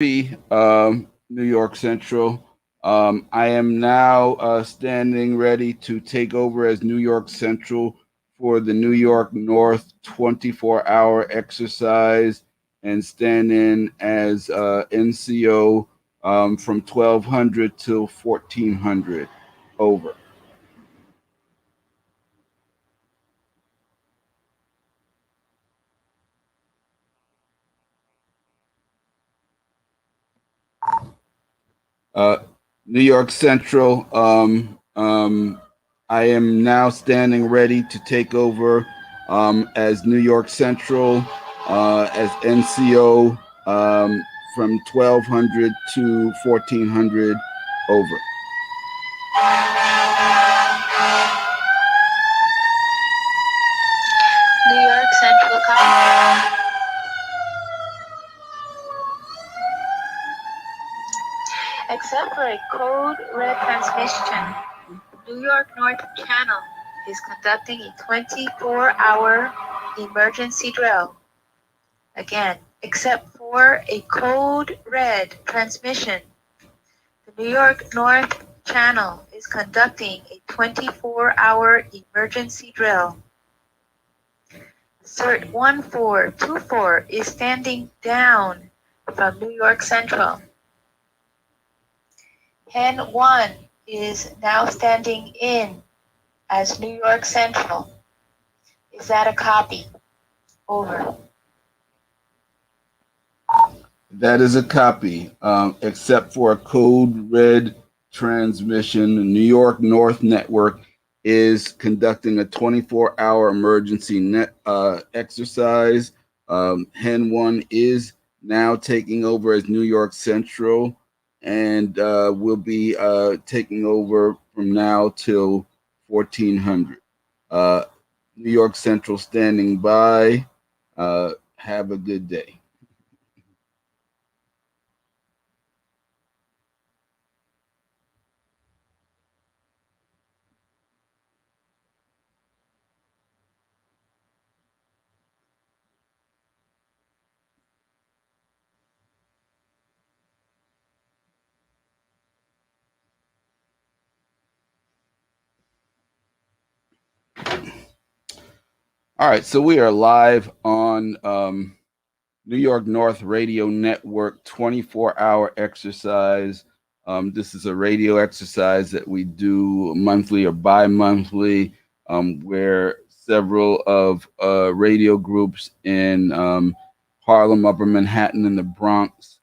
New York Central. I am now standing ready to take over as New York Central for the New York North 24-hour exercise and stand in as NCO from 1200 till 1400. Over. Uh, New York Central. I am now standing ready to take over as New York Central as NCO from 1200 to 1400. Over. New York Central Copy. Except for a code red transmission, New York North Channel is conducting a 24-hour emergency drill. Again, except for a code red transmission, the New York North Channel is conducting a 24-hour emergency drill. Cert 1424 is standing down from New York Central. Hen 1 is now standing in as New York Central. Is that a copy? Over. That is a copy, except for a code red transmission. The New York North Network is conducting a 24-hour emergency exercise. Hen 1 is now taking over as New York Central and will be taking over from now till 1400. Uh, New York Central standing by. Have a good day. All right, so we are live on New York North Radio Network 24-hour exercise. This is a radio exercise that we do monthly or bi-monthly, where several of radio groups in Harlem, Upper Manhattan, and the Bronx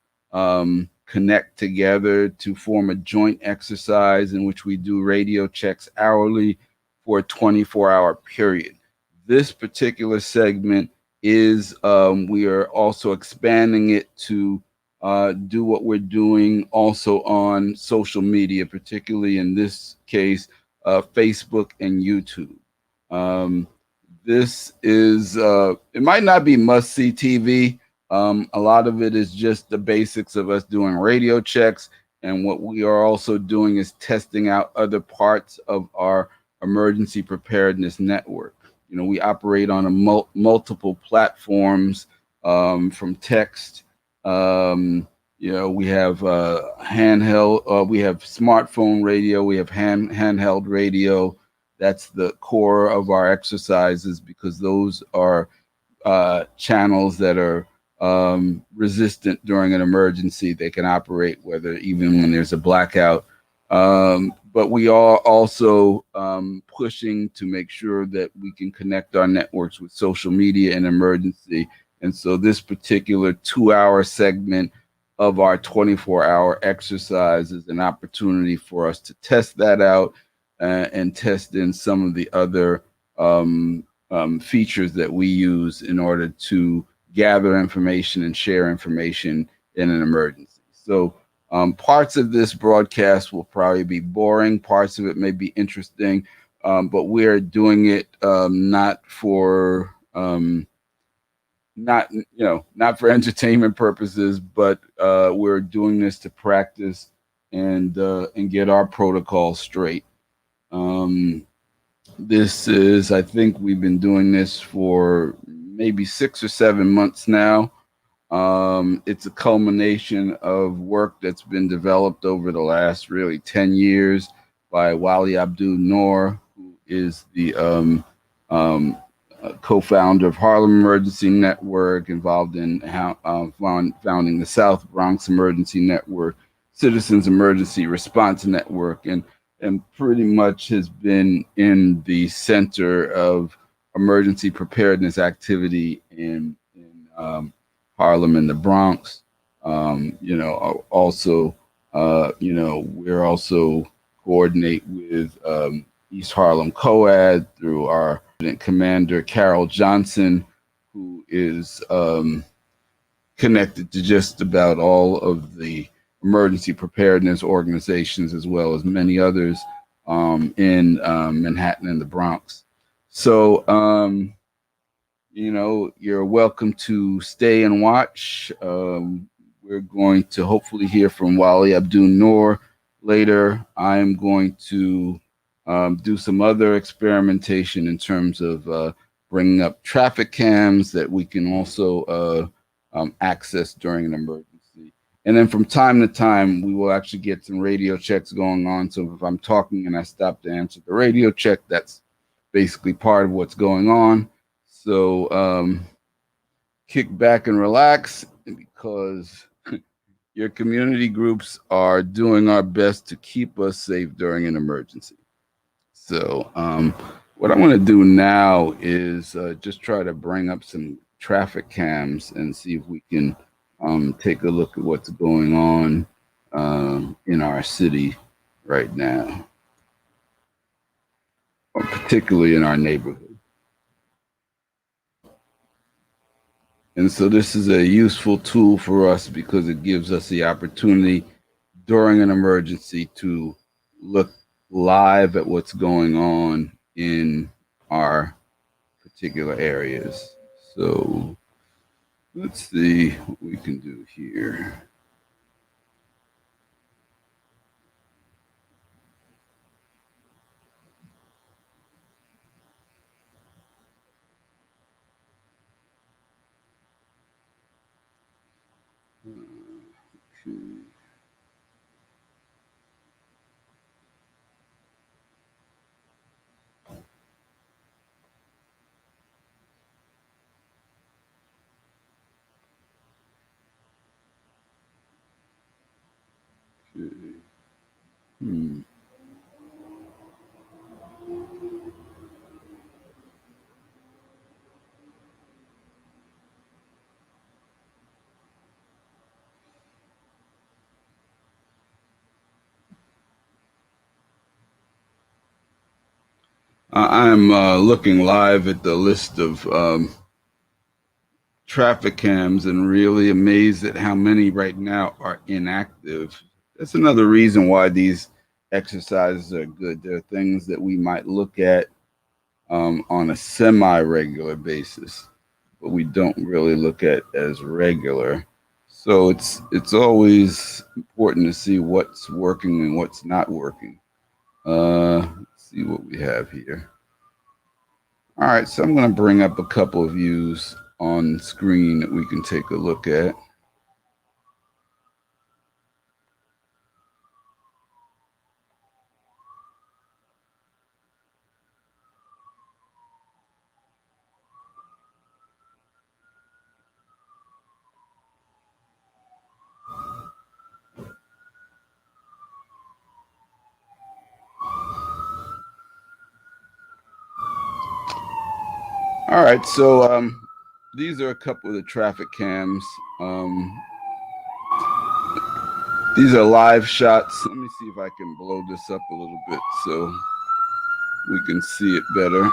connect together to form a joint exercise in which we do radio checks hourly for a 24-hour period. This particular segment is we are also expanding it to do what we're doing also on social media, particularly in this case, Facebook and YouTube. Um, this is, it might not be must see TV. A lot of it is just the basics of us doing radio checks. And what we are also doing is testing out other parts of our emergency preparedness network. You know, we operate on a multiple platforms from text. We have handheld, we have smartphone radio, we have handheld radio. That's the core of our exercises because those are channels that are resistant during an emergency. They can operate whether even when there's a blackout. But we are also pushing to make sure that we can connect our networks with social media in emergency. And so this particular 2-hour segment of our 24-hour exercise is an opportunity for us to test that out and test in some of the other features that we use in order to gather information and share information in an emergency. So parts of this broadcast will probably be boring. Parts of it may be interesting, but we are doing it not for entertainment purposes, but we're doing this to practice and get our protocol straight. Um, this I think we've been doing this for maybe 6 or 7 months now. It's a culmination of work that's been developed over the last really 10 years by Wali Abdul Noor, who is the co-founder of Harlem Emergency Network, involved in founding the South Bronx Emergency Network, Citizens Emergency Response Network, and pretty much has been in the center of emergency preparedness activity in Harlem and the Bronx. Also, we're also coordinate with East Harlem COAD through our commander Carol Johnson, who is connected to just about all of the emergency preparedness organizations, as well as many others in Manhattan and the Bronx. So, you're welcome to stay and watch. We're going to hopefully hear from Wali Abdul Noor later. I'm going to do some other experimentation in terms of bringing up traffic cams that we can also access during an emergency. And then from time to time, we will actually get some radio checks going on. So if I'm talking and I stop to answer the radio check, that's basically part of what's going on. So kick back and relax, because your community groups are doing our best to keep us safe during an emergency. So what I'm going to do now is just try to bring up some traffic cams and see if we can take a look at what's going on in our city right now, or particularly in our neighborhood. And so this is a useful tool for us because it gives us the opportunity during an emergency to look live at what's going on in our particular areas. So let's see what we can do here. Okay. Hmm. I'm looking live at the list of traffic cams and really amazed at how many right now are inactive. That's another reason why these exercises are good. There are things that we might look at on a semi-regular basis, but we don't really look at as regular. So it's always important to see what's working and what's not working. Let's see what we have here. All right, so I'm going to bring up a couple of views on screen that we can take a look at. All right, so these are a couple of the traffic cams. These are live shots. Let me see if I can blow this up a little bit so we can see it better.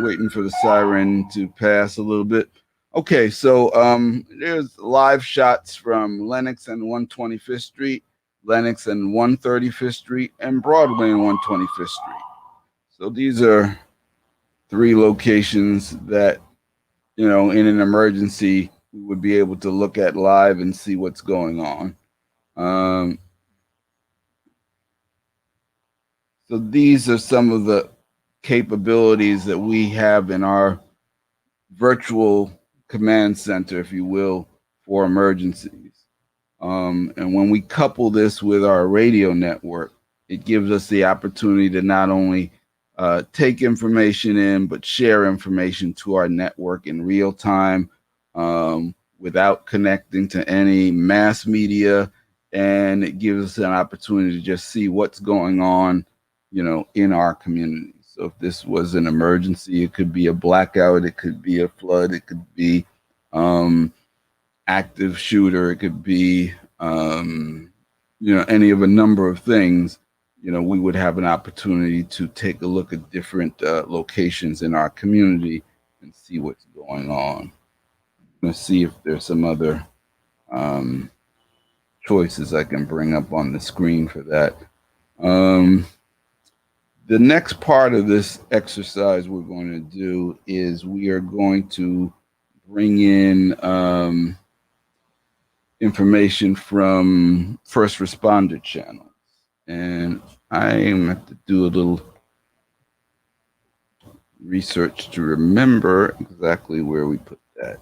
Waiting for the siren to pass a little bit. Okay, so there's live shots from Lenox and 125th Street, Lenox and 135th Street, and Broadway and 125th Street. So these are three locations that, in an emergency, we would be able to look at live and see what's going on. Um, so these are some of the capabilities that we have in our virtual command center, if you will, for emergencies. And when we couple this with our radio network, it gives us the opportunity to not only take information in, but share information to our network in real time without connecting to any mass media. And it gives us an opportunity to just see what's going on, in our community. So if this was an emergency, it could be a blackout, it could be a flood, it could be um, active shooter, it could be any of a number of things. We would have an opportunity to take a look at different locations in our community and see what's going on. Let's see if there's some other um, choices I can bring up on the screen for that. Um, the next part of this exercise we're going to do is we are going to bring in information from first responder channels. And I'm going to have to do a little research to remember exactly where we put that.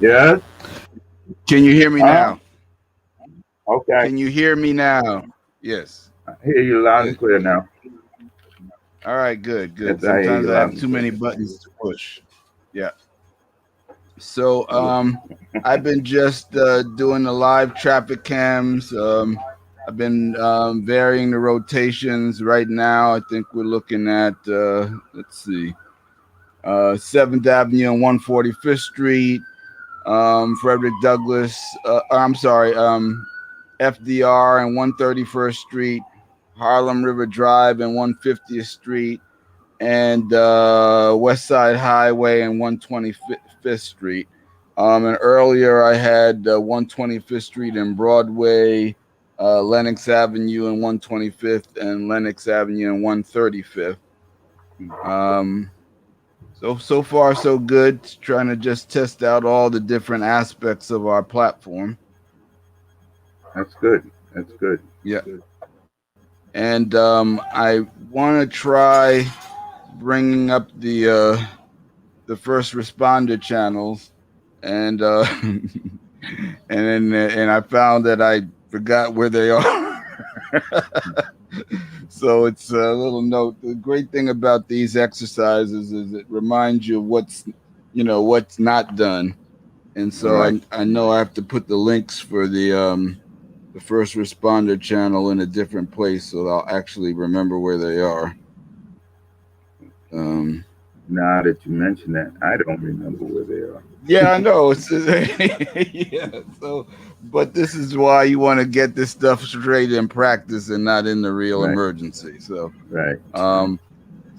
Yes. Can you hear me Huh? now? Okay. Can you hear me now? Yes. I hear you loud Good. and clear now. All right, good, Yes, good. I hear Sometimes you I loud have and too clear. many buttons to push. Yeah. So Yeah. I've been just doing the live traffic cams. I've been varying the rotations. Right now, I think we're looking at let's see, 7th Avenue and 145th Street, Frederick Douglass. I'm sorry, FDR and 131st Street, Harlem River Drive and 150th Street, and West Side Highway and 125th Street. And earlier I had 125th Street and Broadway, Lenox Avenue and 125th, and Lenox Avenue and 135th. Um, so far so good. Trying to just test out all the different aspects of our platform. That's good. That's good. Yeah, and I want to try bringing up the first responder channels, and and I found that I forgot where they are. So it's a little note. The great thing about these exercises is it reminds you of what's not done. And so Right. I know I have to put the links for the first responder channel in a different place so I'll actually remember where they are. Um, Now that you mention that, I don't remember where they are. yeah, I know. It's yeah. So, but this is why you want to get this stuff straight in practice and not in the real Right. emergency. So, Right. Right. um,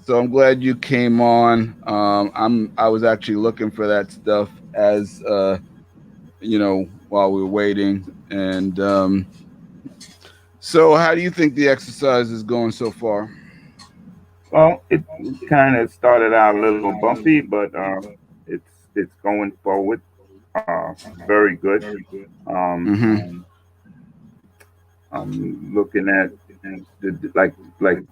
so I'm glad you came on. I was actually looking for that stuff as while we were waiting. And so, how do you think the exercise is going so far? Well, it kind of started out a little bumpy, but it's going forward. Very good. Um, Mm-hmm. I'm looking at like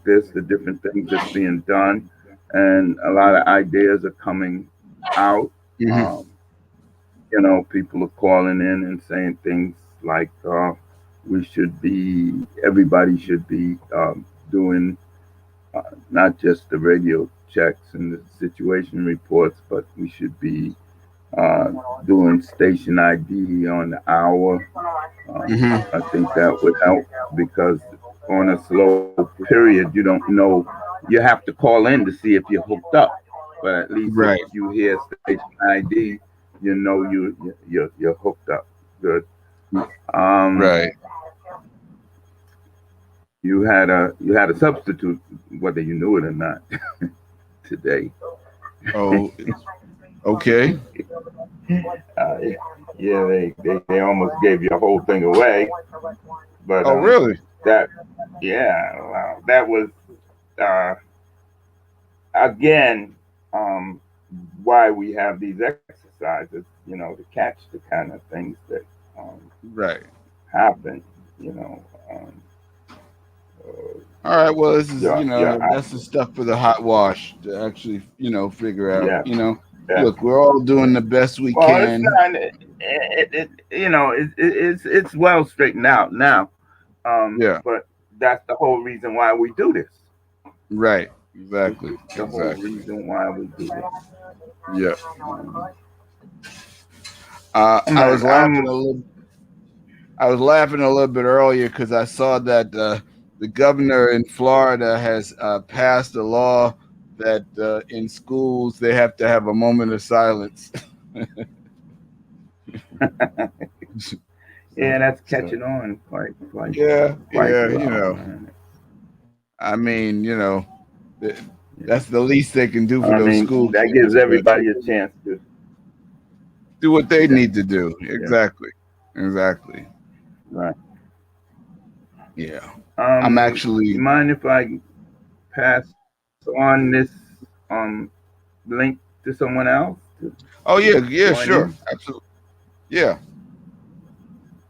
this, the different things that's being done, and a lot of ideas are coming out. Mm-hmm. Um, people are calling in and saying things like everybody should be doing not just the radio checks and the situation reports, but we should be uh, doing station ID on the hour. Mm-hmm. I think that would help because on a slow period, you don't know. You have to call in to see if you're hooked up. But at least if Right. you hear station ID, you know you're hooked up. Good. Um, Right. you had a substitute, whether you knew it or not, today. Oh, okay. uh, yeah, they almost gave your whole thing away. But Oh, really? that yeah, that was uh, again um, why we have these exercises. To catch the kind of things that um, Right. happen. You know, um, uh, All right. Well, this is, yeah, that's the stuff for the hot wash to actually, figure out. yeah, yeah. Look, we're all doing the best we Well, it's can. not. It's well straightened out now. Yeah. But that's the whole reason why we do this. Right. This Exactly. is the whole Exactly. reason why we do this. Yeah. Um, and I was laughing I'm a little. I was laughing a little bit earlier because I saw that the governor in Florida has passed a law that in schools they have to have a moment of silence. yeah, that's So catching on yeah, quite yeah, well, man. I mean, th- Yeah. that's the least they can do for I those mean, school that gives kids, but everybody a chance to. do what they Yeah, need to do. yeah, Exactly, exactly. right. Yeah, I'm You actually. mind if I pass on this um link to someone else Oh to yeah, yeah, join sure, in? absolutely. Yeah,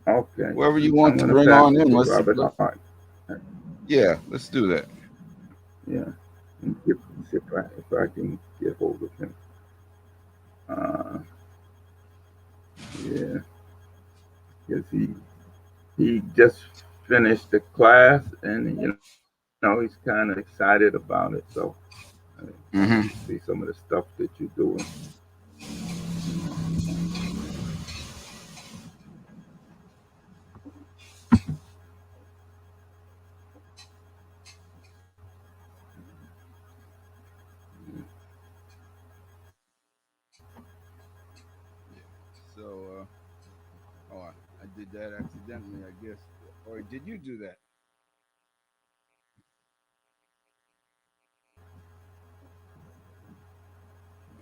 Okay, whoever you I'm want to gonna bring pass on it in, to let's Robert let, Hart. yeah, let's do that. Yeah, and see if I can get hold of him. Uh, yeah, because he just finished the class, and he's kind of excited about it. So I wanted to see Hmm. some of the stuff that you're doing. You know. So, oh, I did that accidentally, I guess. Or did you do that?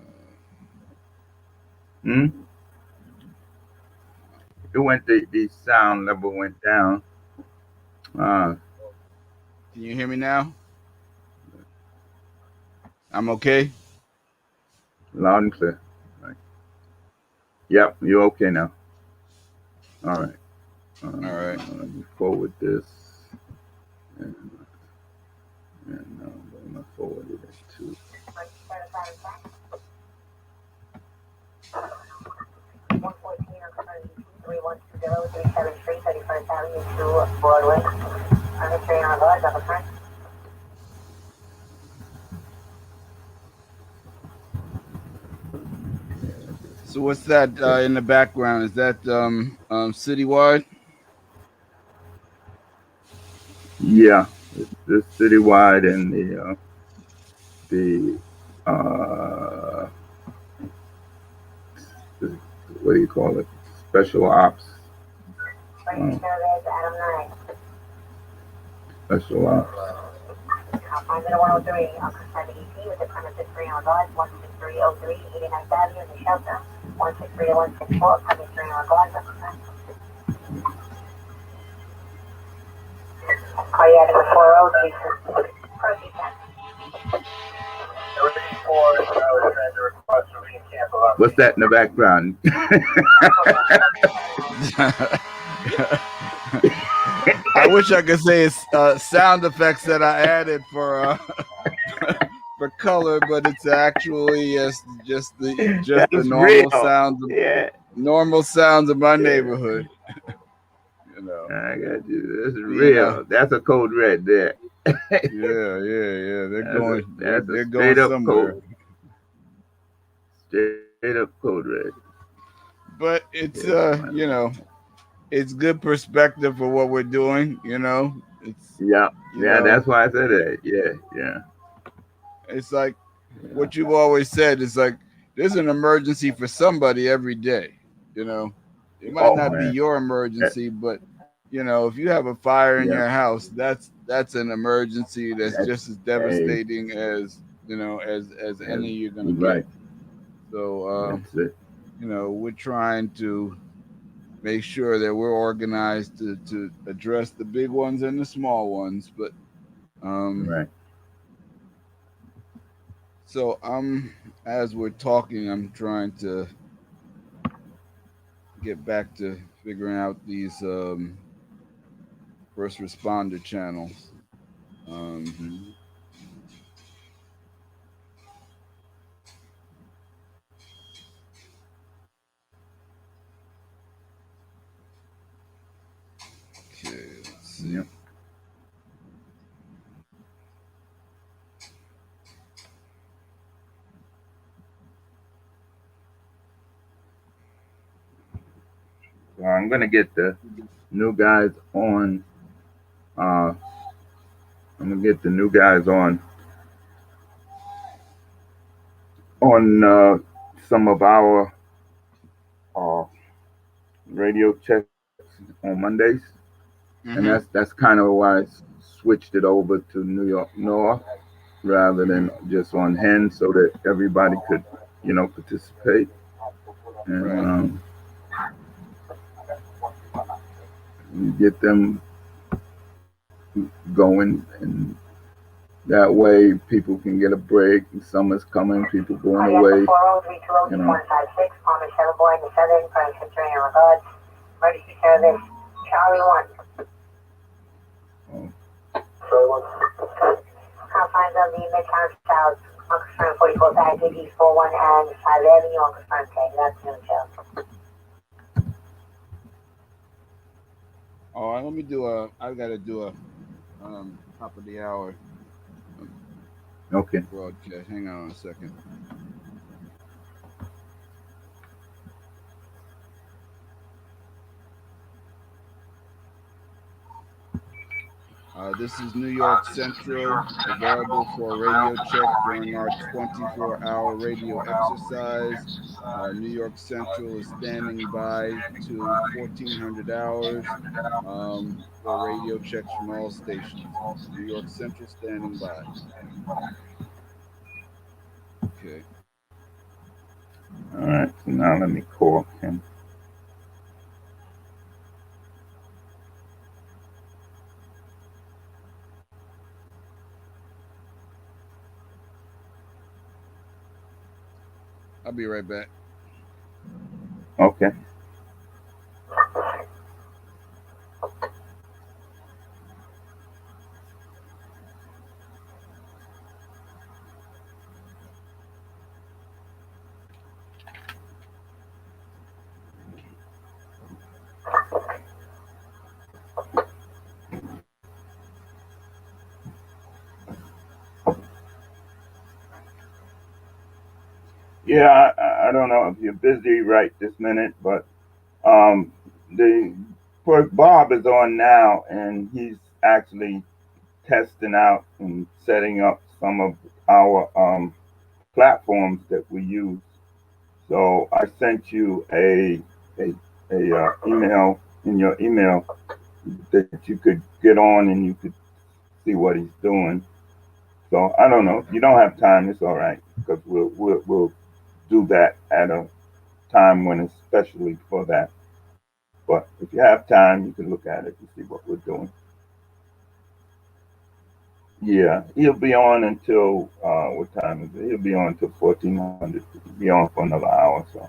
Uh, Hmm? It went. The sound level went down. Uh, can you hear me now? I'm okay. loud and clear. Right. Yep, you're okay now. All right. All right. Let me forward this, and, I'm gonna forward it to. So what's that in the background? Is that citywide? Yeah, it's citywide, and the uh, the, what do you call it? Special ops. Uh, special ops. What's that in the background? I wish I could say it's sound effects that I added for for color, but it's actually just the That's real. Yeah, normal sounds of my yeah. neighborhood. You know, I got you. That's being a real. That's a code red there. yeah. That's a They're going straight up somewhere. code. Straight up code red. But Yeah, it's man. it's good perspective for what we're doing. It's Yeah, you yeah. know That's why I said that. Yeah, yeah, it's like yeah. what you've always said. It's like there's an emergency for somebody every day. You know, it might Oh not be man. your Yeah, emergency, but if you have a fire in yeah. your house, that's an emergency that's That's just as hey. devastating as as As, any you're gonna you're get. right. So That's it. we're trying to make sure that we're organized to address the big ones and the small ones. But um, Right. so as we're talking, I'm trying to get back to figuring out these first responder channels. Um, Mhm. okay, let's Yep. see. So I'm gonna get the new guys on. Uh, I'm gonna get the new guys on some of our uh, radio checks on Mondays, and Mm-hmm. that's kind of why I switched it over to New York North rather Mm-hmm. than just on Hen, so that everybody could, participate and Right. get them going, and That way, people can get a break. Summer's coming, people going away. You know. Emergency service, Charlie 1. Oh, Confines of the Midtown South, Uncle 44 Package, 41 and 5 Avenue, Uncle Frank. Good afternoon, Joe. All right, let me do a. I got to do a top of the hour okay. broadcast. Hang on a second. This is New York Central, available for a radio check during our 24-hour radio exercise. New York Central is standing by to 1400 hours for radio checks from all stations. New York Central standing by. Okay. All right. So now let me call him. I'll be right back. Okay. Yeah, I don't know if you're busy right this minute, but the Bob is on now, and he's actually testing out and setting up some of our platforms that we use. So I sent you a, email in your email that you could get on and you could see what he's doing. So I don't know if you don't have time, it's all right because we'll do that at a time when it's specially for that. But if you have time, you can look at it and see what we're doing. Yeah, he'll be on until what time is it? He'll be on until 1400. He'll be on for another hour or so.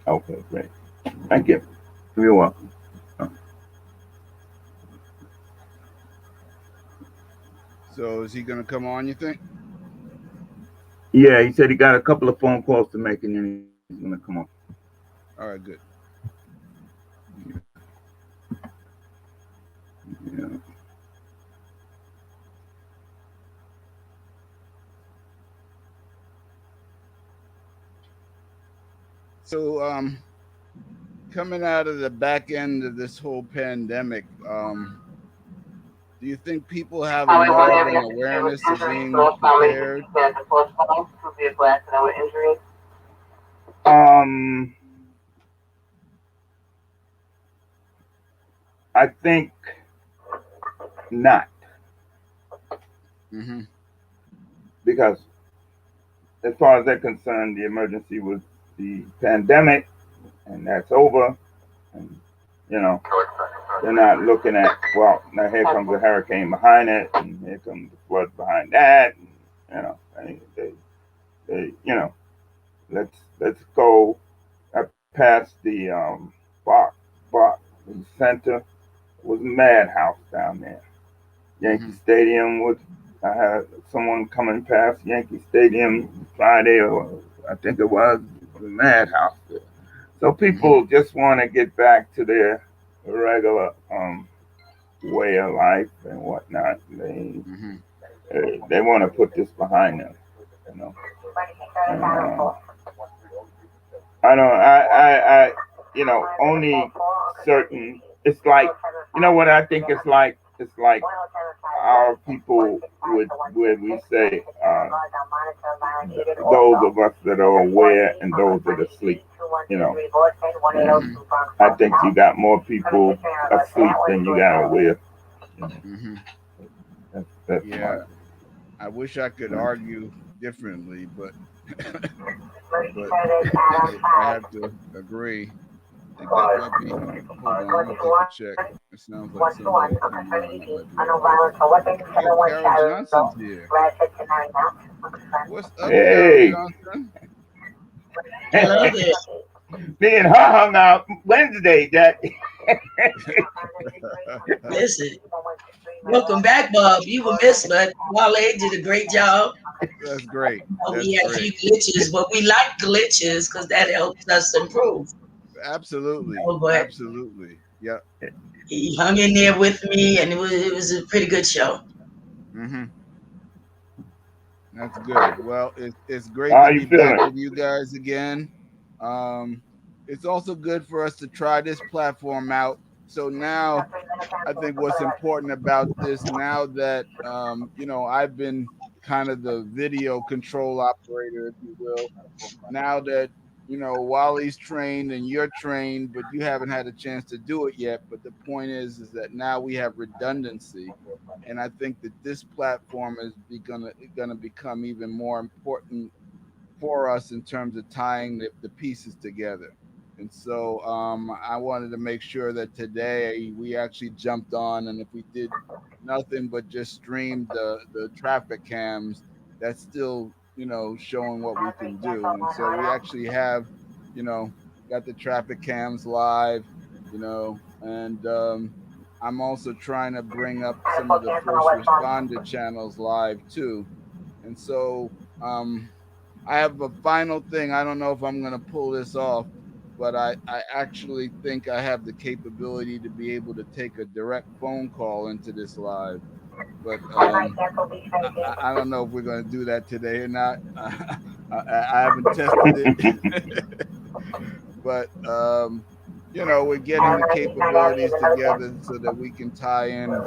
Okay, great. Thank you. You're welcome. So is he going to come on, you think? Yeah, he said he got a couple of phone calls to make and then he's gonna come on. All right, good. Yeah. So coming out of the back end of this whole pandemic, do you think people have Highway more 1 of an Avenue 52 with awareness of injuries, being northbound Lady prepared? Stand the postpone, 2 vehicle accident with injuries. Um, I think not Mm-hmm. because as far as they're concerned, the emergency was the pandemic, and that's over. And you know, they're not looking at well, now here comes a hurricane behind it, and here comes the flood behind that. And, you know, I mean, they, you know, let's go past the Bach Center. It was a madhouse down there. Yankee Mm-hmm. Stadium was. I had someone coming past Yankee Stadium Friday, or I think it was a madhouse there. So Mm-hmm. people just want to get back to their regular way of life and whatnot. Mm-hmm. They want to put this behind them, you know. And, I don't. I. You know, only certain. It's like, you know what I think. It's like. It's like our people would we say those of us that are aware and those that are asleep. You know, Mm-hmm. and I think you got more people asleep than you got aware. You know, Mm-hmm. that's my. Yeah, I wish I could argue differently, but but I have to agree. I think that might be. Hold on, let me take a check. It sounds like somebody's coming on. That might be a phone call. Yeah, Carol Johnson's here. What's up, Carol Hey, Johnson? Hello there. me and her hung out Wednesday, Jack. Listen, welcome back, Bob. You were missed, but Wale did a great job. That's great. We That's had a few great. glitches, but we like glitches because that helps us improve. Absolutely. But Absolutely. Yep. he hung in there with me, and it was a pretty good show. Hmm. That's good. Well, it's great How to you be back feeling? with you guys again. Um, it's also good for us to try this platform out. So now I think what's important about this now that I've been kind of the video control operator, if you will. Now that Wally's trained and you're trained, but you haven't had a chance to do it yet. But the point is that now we have redundancy, and I think that this platform is gonna become even more important for us in terms of tying the pieces together. And so I wanted to make sure that today we actually jumped on, and if we did nothing but just streamed the traffic cams, that's still showing what we can do. And so we actually have you know got the traffic cams live, and I'm also trying to bring up some of the first responder channels live too. And so I have a final thing. I don't know if I'm going to pull this off, but I actually think I have the capability to be able to take a direct phone call into this live. But I don't know if we're going to do that today or not. I haven't tested it, but we're getting the capabilities together so that we can tie in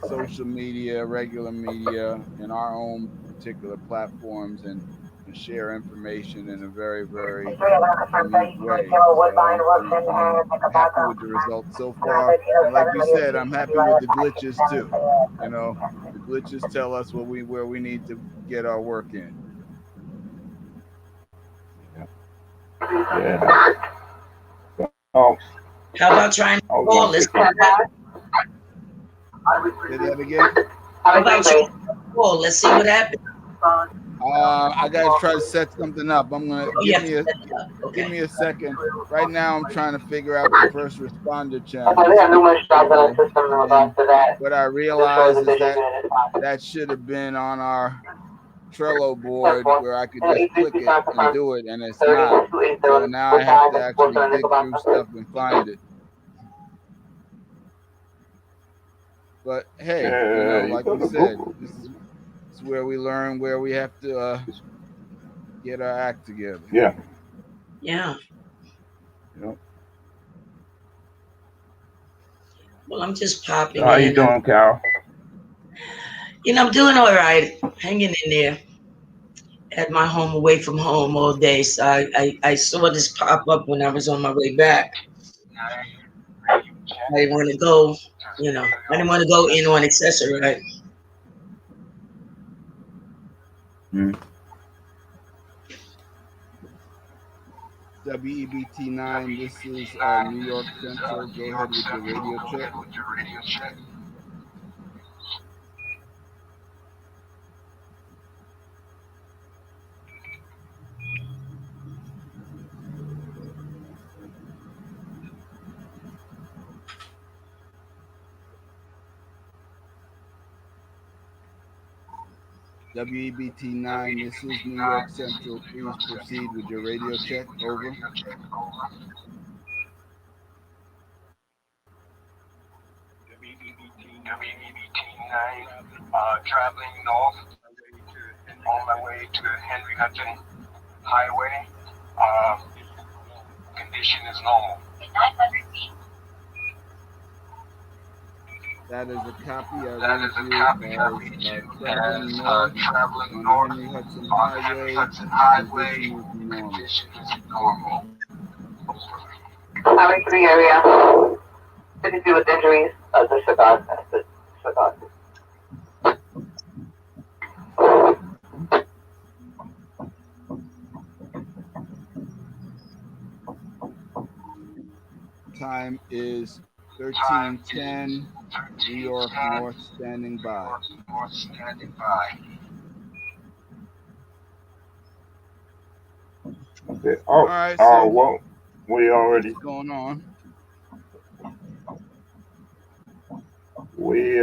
social media, regular media, and our own particular platforms and share information in a very, very unique way. So I'm happy with the results so far. And like you said, I'm happy with the glitches too. The glitches tell us where we need to get our work in. Yeah. Oh, How about trying to hold call? on a Let's see second. what happens. Say that again. How about trying to call? Let's see what happens. I gotta try to set something up. I'm gonna Oh, you have to set it up. give Okay. me a second. Right now, I'm trying to figure out the first responder channels. And what I realize is that that should have been on our Trello board where I could just click it and do it, and it's not. So now I have to actually dig through stuff and find it. But hey, You like go we to said, Google. this is where we learn where we have to get our act together. Yeah. Yeah. You know. Well, I'm just So popping how you in. doing, Carol? I'm doing all right, hanging in there at my home away from home all day. So I saw this pop up when I was on my way back. I didn't want to go, I didn't want to go in on accessory, right? Mm. WEBT9, this is New York Central. Go ahead with your radio check. WEBT9, this is New York Central. Please proceed with your radio check. Over. WEBT9, traveling north on my way to Henry Hudson Highway. Uh, Condition is normal. That is a copy. I That read is a you copy. I read as you as traveling north traveling on the north Henry Hudson on the Henry Highway. Hudson Highway. Condition is normal. Condition is normal. Highway 3 area. 52 with injuries. Disregard. Disregard. Time is Time is 1310, New York 1310. North, standing New by. York North standing by. Okay. All right, so Well, we what's already going on? we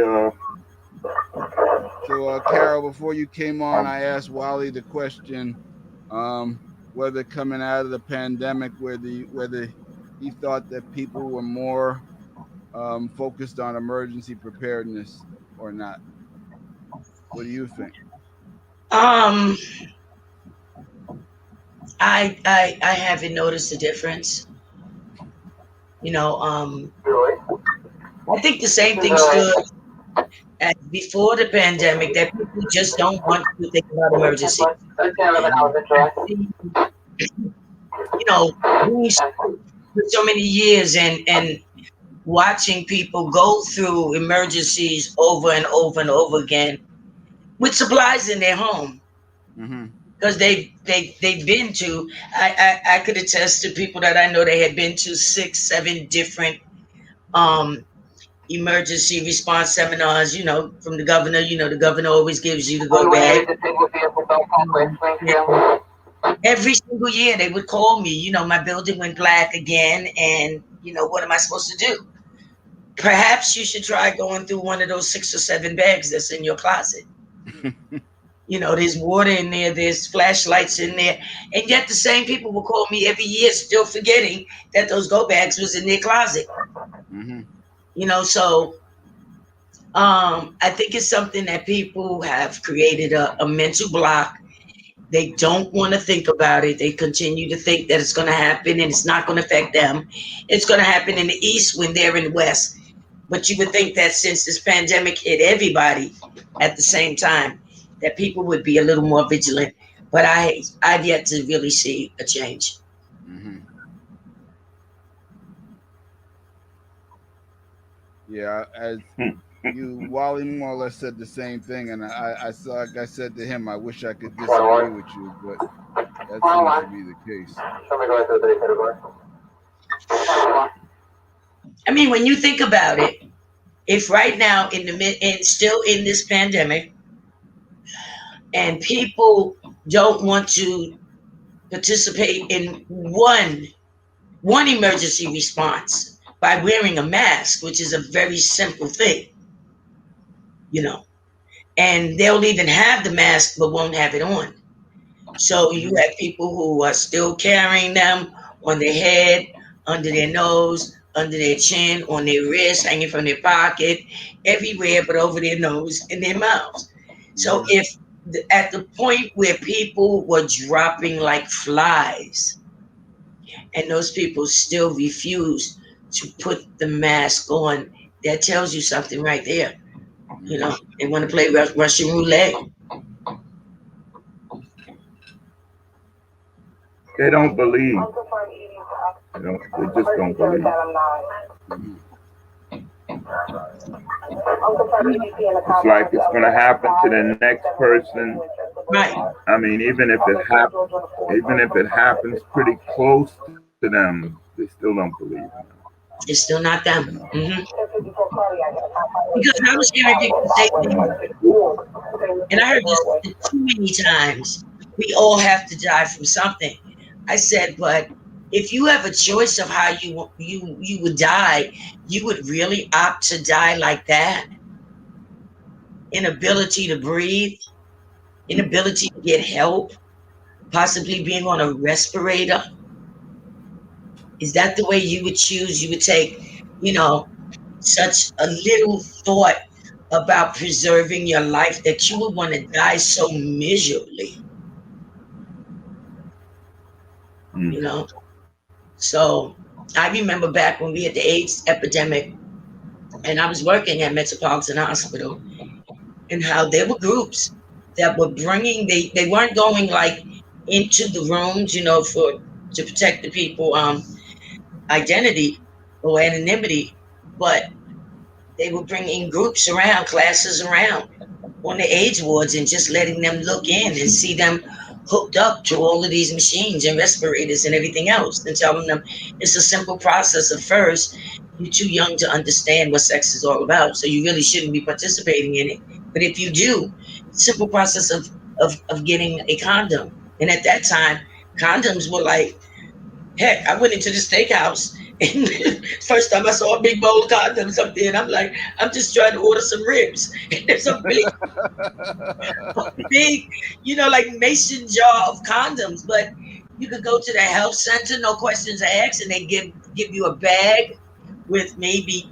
So, Carol, before you came on, um I asked Wally the question, um, whether coming out of the pandemic, whether he thought that people were more focused on emergency preparedness or not. What do you think? Um, I haven't noticed a difference. You know, Really? I think the same thing stood as before the pandemic that people just don't want to think about emergency. Mm-hmm. I see, you know, being for so many years and watching people go through emergencies over and over and over again with supplies in their home Mm-hmm. because they've been to I could attest to people that I know they had been to 6 7 different um emergency response seminars, from the governor. The governor always gives you the go bag. Unrelated disabled vehicle belt pathway, And Springfield. every single year they would call me, my building went black again, and what am I supposed to do? Perhaps you should try going through one of those 6 or 7 bags that's in your closet. There's water in there, there's flashlights in there, and yet the same people will call me every year, still forgetting that those go bags was in their closet. Mm-hmm. So I think it's something that people have created a mental block. They don't want to think about it. They continue to think that it's going to happen and it's not going to affect them. It's going to happen in the East when they're in the West. But you would think that since this pandemic hit everybody at the same time, that people would be a little more vigilant. But I've yet to really see a change. Mm-hmm. Yeah, as Wally more or less said the same thing, and I saw, like I said to him, I wish I could disagree with you, but that seems to be the case. Show me going to the category. I mean, when you think about it, if right now in the mid and still in this pandemic, and people don't want to participate in one emergency response by wearing a mask, which is a very simple thing, you know, and they'll even have the mask but won't have it on. So you Mm-hmm. have people who are still carrying them on their head, under their nose, under their chin, on their wrist, hanging from their pocket, everywhere but over their nose and their mouths. So Mm-hmm. if at the point where people were dropping like flies, and those people still refuse to put the mask on, that tells you something right there. Mm-hmm. They want to play Russian roulette. they don't believe. They just don't believe. Mm-hmm. It's like it's gonna happen to the next person. Right. I mean, even if it happens pretty close to them, they still don't believe. It's still not them. You know. Because I was hearing people say things, and I heard this too many times. We all have to die from something. I said, but if you have a choice of how you would die, you would really opt to die like that? Inability to breathe, inability to get help, possibly being on a respirator. Is that the way you would choose? You would take, you know, such a little thought about preserving your life that you would want to die so miserably, Mm. you know? So I remember back when we had the AIDS epidemic and I was working at Metropolitan Hospital, and how there were groups that were they weren't going like into the rooms, for to protect the people identity or anonymity, but they were bringing groups around, classes around on the AIDS wards and just letting them look in and see them hooked up to all of these machines and respirators and everything else, and telling them it's a simple process of first you're too young to understand what sex is all about, so you really shouldn't be participating in it. But if you do, simple process of getting a condom. And at that time, condoms were like, heck, I went into the steakhouse and first time I saw a big bowl of condoms up there, and I'm like, I'm just trying to order some ribs. And there's a big, like mason jar of condoms. But you could go to the health center, no questions asked, and they give you a bag with maybe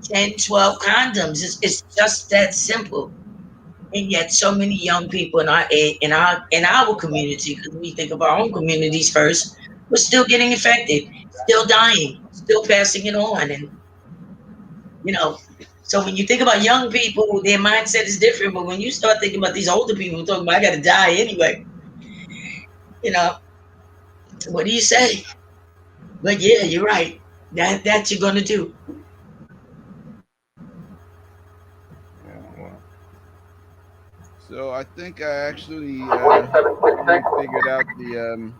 10, 12 condoms. It's just that simple. And yet so many young people in our community, because we think of our own communities first, we're still getting infected, still dying, still passing it on. And you know, so when you think about young people, their mindset is different. But when you start thinking about these older people talking about I gotta die anyway, you know, what do you say? But yeah, you're right. That you're gonna do. Yeah, well, So I think I actually 2766. figured out the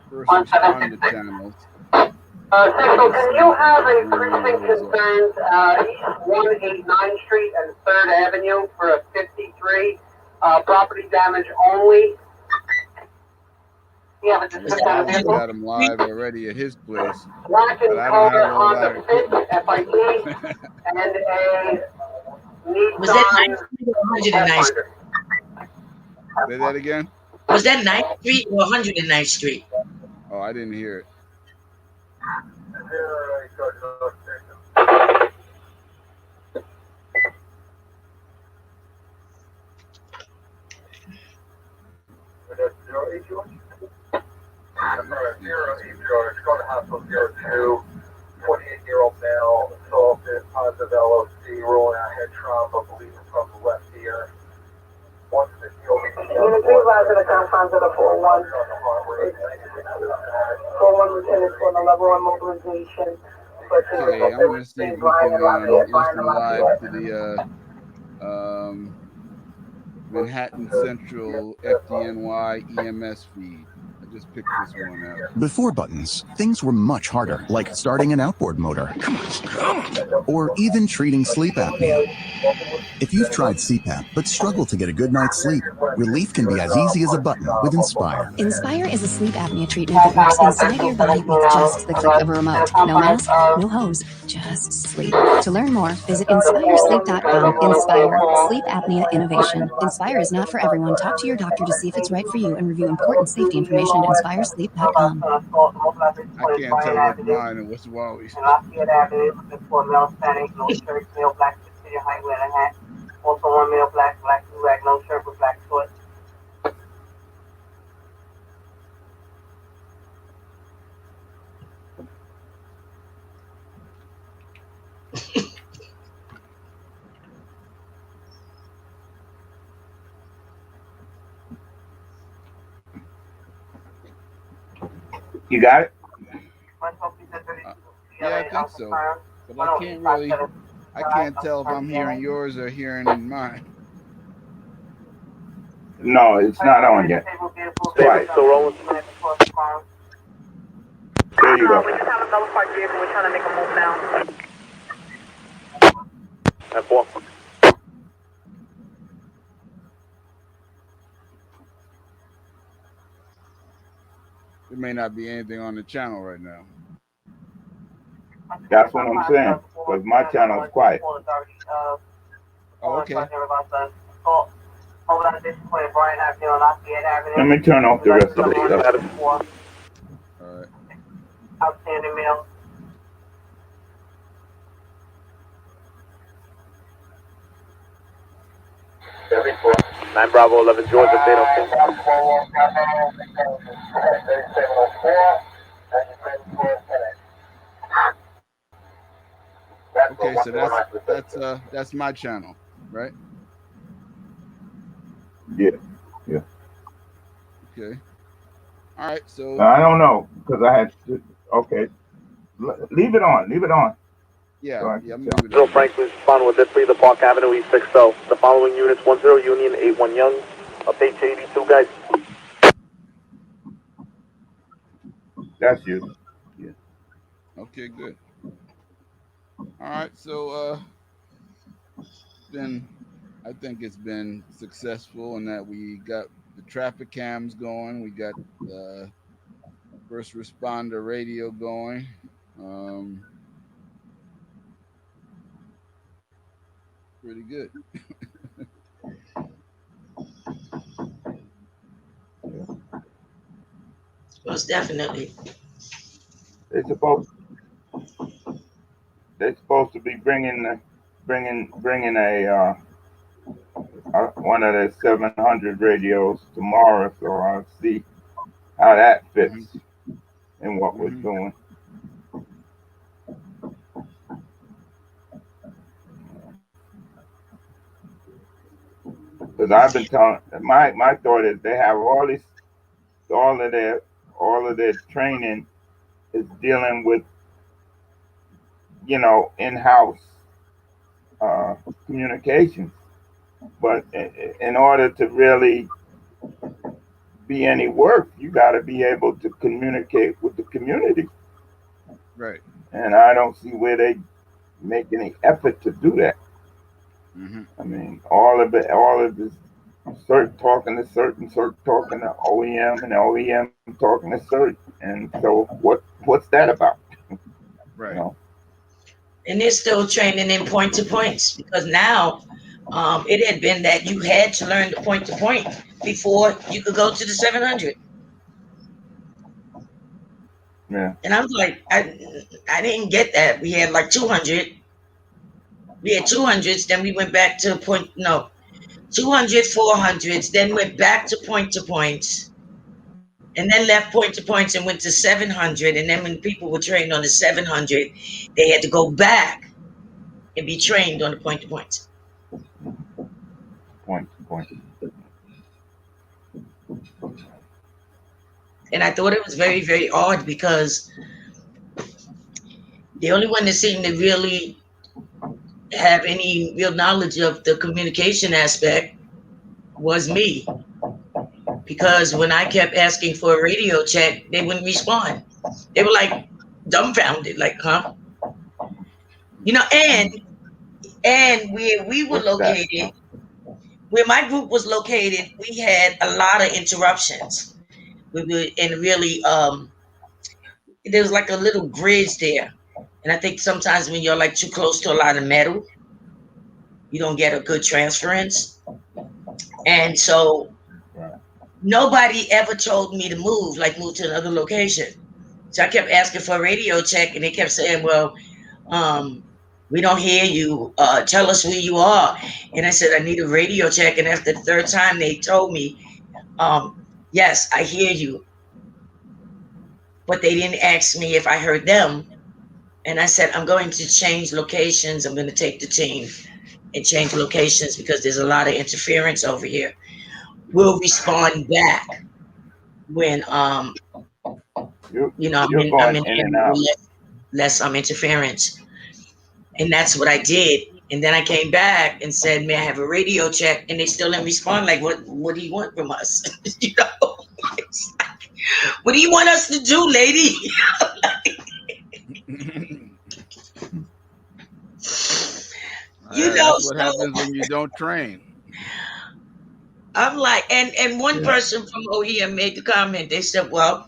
first responder 1766. channels. Central, Let's can see you if I have can a bring one of precinct those up. concerns, East 189th Street and 3rd Avenue for a 53, property damage only? You have a Was Yeah, description of the that Marlon's vehicle? got him live already at his place, Black but and I don't have color all that Honda Fit, equipment. FIT, and a was that Nissan 9th Street or 109th? Pathfinder. Say that again. Was that 9th Street or 109th Street? Oh, I didn't hear it. Let's see if this works. Go to hospital 02, 28-year-old male, assaulted, positive LOC, rolling out head trauma, bleeding from the left ear. 150 over. Unit 3 resident confines of the 4-1. 4-1 lieutenant for the level 1 mobilization. Okay, I'm gonna see if we can listen live to the Manhattan Central FDNY EMS feed. I just picked this one out. Before buttons, things were much harder, like starting an outboard motor, or even treating sleep apnea. If you've tried CPAP but struggle to get a good night's sleep, relief can be as easy as a button with Inspire. Inspire is a sleep apnea treatment that works inside your body with just the click of a remote. No mask, no hose, just sleep. To learn more, visit inspiresleep.com. Inspire, sleep apnea innovation. Inspire is not for everyone. Talk to your doctor to see if it's right for you and review important safety information at inspiresleep.com. I can't tell what's mine and what's Wally's. Lafayette Avenue, for male Hispanic, no shirt, male black, City Height, wearing a hat. Also one male black, do-rag, no shirt with black shorts. you got it? Yeah, I think so. But I can't tell if I'm hearing yours or hearing mine. No, it's not on yet. Twice. So rolling. There you We go. just have another park vehicle, we're trying to make a move now. That's four. There may not be anything on the channel right now. That's what I'm saying. Because my channel is quiet. Oh, okay. Let me turn off the rest of the stuff. All right. Outstanding mail. Nine Bravo 11 Georgia, they don't think. Okay, so that's my channel, right? Yeah. Okay. All right. So I don't know because I had to, okay. Leave it on. yeah, So I I'm can gonna tell. leave it Zero on. Franklin, respond with this 3, the Park Avenue, East 6 L. The following units, 10 Union, 81 Young, update to 82, guys. That's you. Okay, good. All right, so been I think it's been successful in that we got the traffic cams going, we got the first responder radio going. Um, Pretty good. Most definitely. They're supposed they're supposed to be bringing one of the 700 radios tomorrow, so I'll see how that fits Hmm. in what we're Hmm. doing. Because I've been telling my thought is they have all of their all of their training is dealing with in-house uh, communications, but in order to really be any work, you got to be able to communicate with the community, Right. and I don't see where they make any effort to do that. Hmm. I mean, all of this, CERT talking to CERT and CERT talking to OEM and OEM talking to CERT, and so what's that about? You Right. know? And they're still training in point to points because now it had been that you had to learn the point to point before you could go to the 700. Yeah, And I was like, I didn't get that. We had like 200. We had 200s, then we went back to point, no, 200, 400s, then went back to points, and then left point to points and went to 700. And then when people were trained on the 700, they had to go back and be trained on the point to points. point to point. And I thought it was very, very odd because the only one that seemed to really have any real knowledge of the communication aspect was me. Because when I kept asking for a radio check, they wouldn't respond. They were like dumbfounded, like, huh? You know, and where we were What's that? located, where my group was located, we had a lot of interruptions. We were and really there was like a little bridge there. And I think sometimes when you're like too close to a lot of metal, you don't get a good transference. And so Right. nobody ever told me to move, like move to another location. So I kept asking for a radio check, and they kept saying, "Well, um, we don't hear you. Tell us where you are." And I said, "I need a radio check." And after the third time, they told me, um, "Yes, I hear you," but they didn't ask me if I heard them. And I said, "I'm going to change locations. I'm going to take the team and change locations because there's a lot of interference over here. We'll respond back when You I'm you're in I'm going in in and area with out. less interference." And that's what I did. And then I came back and said, "May I have a radio check?" And they still didn't respond. Like, what do you want from us? you know, what do you want us to do, lady? That's what So happens when you don't train. I'm like, and one Yeah. person from OEM made the comment. They said, "Well,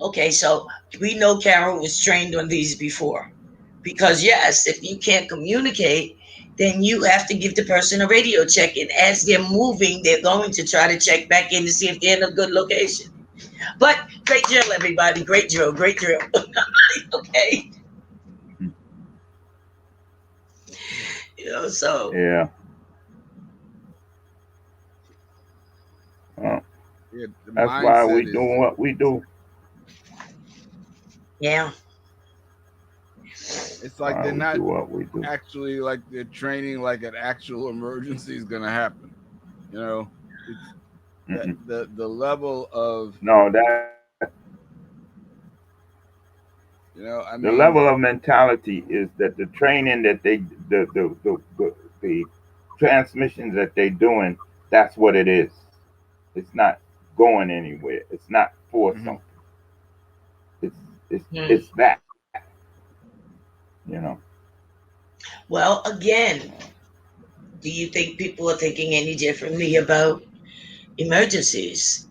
okay, so we know Carol was trained on these before. Because yes, if you can't communicate, then you have to give the person a radio check. And as they're moving, they're going to try to check back in to see if they're in a good location." But great drill, everybody. Great drill. Great drill. Okay. So Yeah. Uh, Yeah, the that's why mindset we is, doing what we do. yeah. it's like Why they're we do not what we do. actually like they're training like an actual emergency is going to happen. You know, it's that Mm-mm. the level of, No, that I the mean, level of mentality is that the training that the transmissions that they doing, that's what it is. It's not going anywhere. It's not for mhm. something. It's Hmm. it's that, you know. Well, again, do you think people are thinking any differently about emergencies?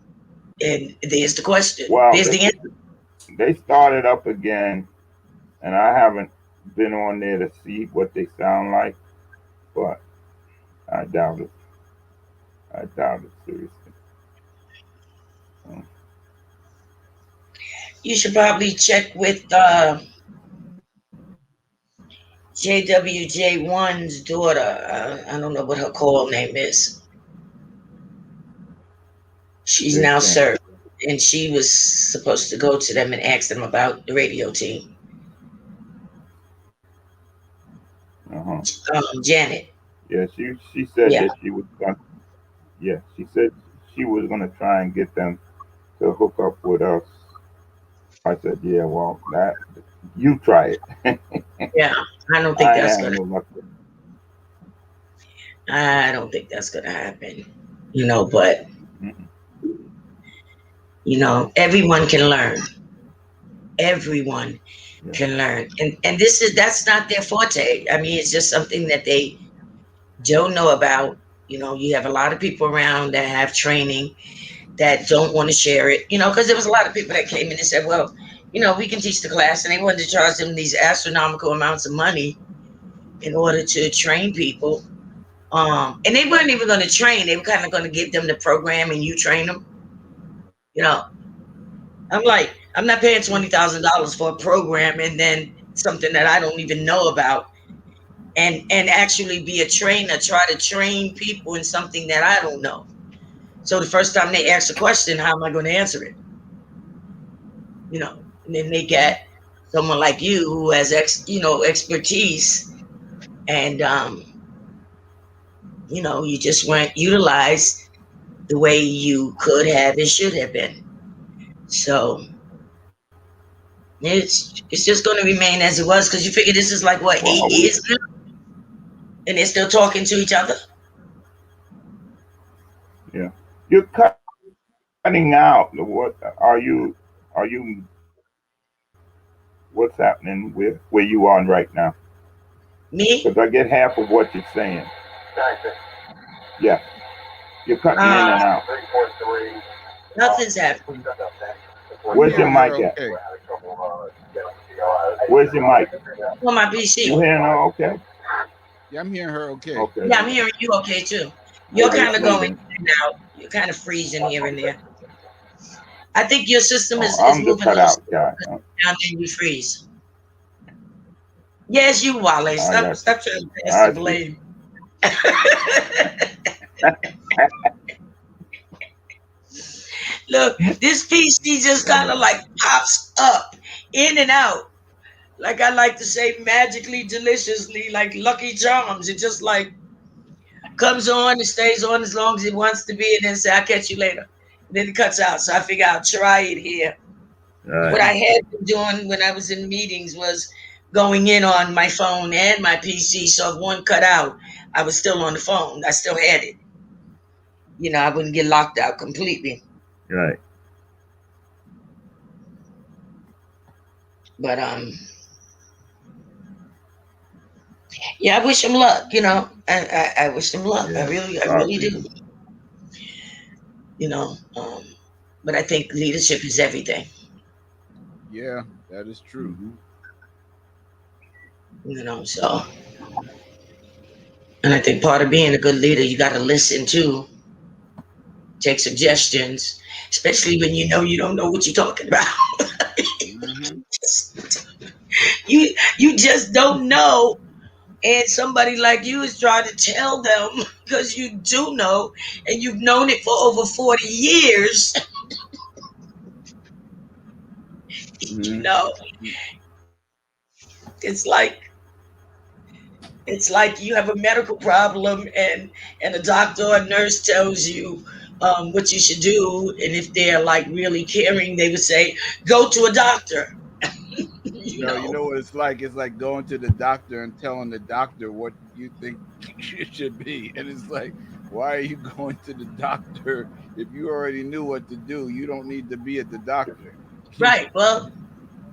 And there's the question. Well, There's the answer. they started up again, and I haven't been on there to see what they sound like, but I doubt it. I doubt it seriously. So, You should probably check with JWJ1's daughter. I don't know what her call name is. She's they now think, served, and she was supposed to go to them and ask them about the radio team. Janet. yeah, she said Yeah, that she was going. Yeah, she said she was going to try and get them to hook up with us. I said, yeah, well, that you try it. yeah. I don't think I that's have gonna. no luck with I don't think that's gonna happen. But it. everyone can learn. Everyone Yeah. can learn, and that's not their forte. I mean, it's just something that they don't know about. You have a lot of people around that have training that don't want to share it. Because there was a lot of people that came in and said, "Well, we can teach the class," and they wanted to charge them these astronomical amounts of money in order to train people. And they weren't even going to train; they were kind of going to give them the program, and you train them. You know, I'm like, I'm not paying $20,000 for a program and then something that I don't even know about, and actually be a trainer, try to train people in something that I don't know. So the first time they ask a question, how am I going to answer it? And then they get someone like you who has expertise, and you just weren't utilized the way you could have and should have been. So it's just going to remain as it was, because you figure this is like what, Well, 8 years now, and they're still talking to each other. yeah, you're cutting out. What are you? What's happening with where you are right now? Me? Because I get half of what you're saying. Yeah, you're cutting in Uh, and out. Nothing's happening. I'm Where's your hearing her mic at? okay. Where's your mic? On my PC. You hearing her okay? Yeah, I'm hearing her okay. Okay. Yeah, I'm hearing you okay too. You're Maybe kind it's of going moving. in and out. You're kind of freezing here and there. I think your system Oh, is I'm the moving a little cutout slow, guy. because down there you freeze. Yes, you, Wale. I Stop, got you. stop trying to pass the I see. blame. Look, this PC just kind of like pops up in and out. Like I like to say, magically, deliciously, like Lucky Charms. It just like comes on and stays on as long as it wants to be, and then say, "I'll catch you later." And then it cuts out. So I figure I'll try it here. What Right. I had been doing when I was in meetings was going in on my phone and my PC. So if one cut out, I was still on the phone. I still had it. I wouldn't get locked out completely. Right. But yeah, I wish him luck. I wish him luck. Yeah. I A lot of really do. people. You know, um, but I think leadership is everything. Yeah, that is true. Mm-hmm. So, and I think part of being a good leader, you got to listen to, take suggestions, especially when you don't know what you're talking about. Mm-hmm. You just don't know, and somebody like you is trying to tell them because you do know, and you've known it for over 40 years. Mm-hmm. It's like you have a medical problem, and a doctor or nurse tells you what you should do, and if they're like really caring, they would say, "Go to a doctor." you No, you know. know what it's like? It's like going to the doctor and telling the doctor what you think it should be. And it's like, why are you going to the doctor if you already knew what to do? You don't need to be at the doctor. Right. Well,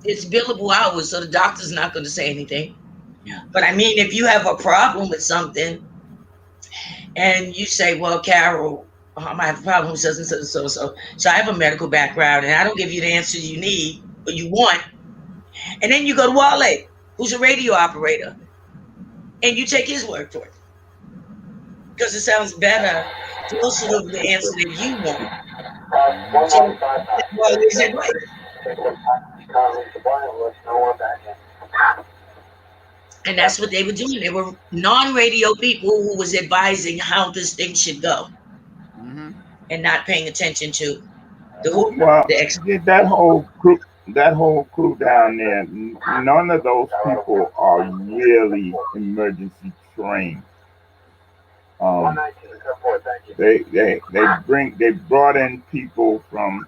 it's billable hours, so the doctor's not going to say anything. But I mean, if you have a problem with something and you say, well, Carol, I have a problem with so I have a medical background and I don't give you the answer you need or you want. And then you go to Wale, who's a radio operator, and you take his word for it because it sounds better, closer to the answer that you want. So Wale's advice. And that's what they were doing. They were non-radio people who was advising how this thing should go and not paying attention to the who, Well, the ex. that whole crew down there, none of those people are really emergency trained. Um, they brought in people from,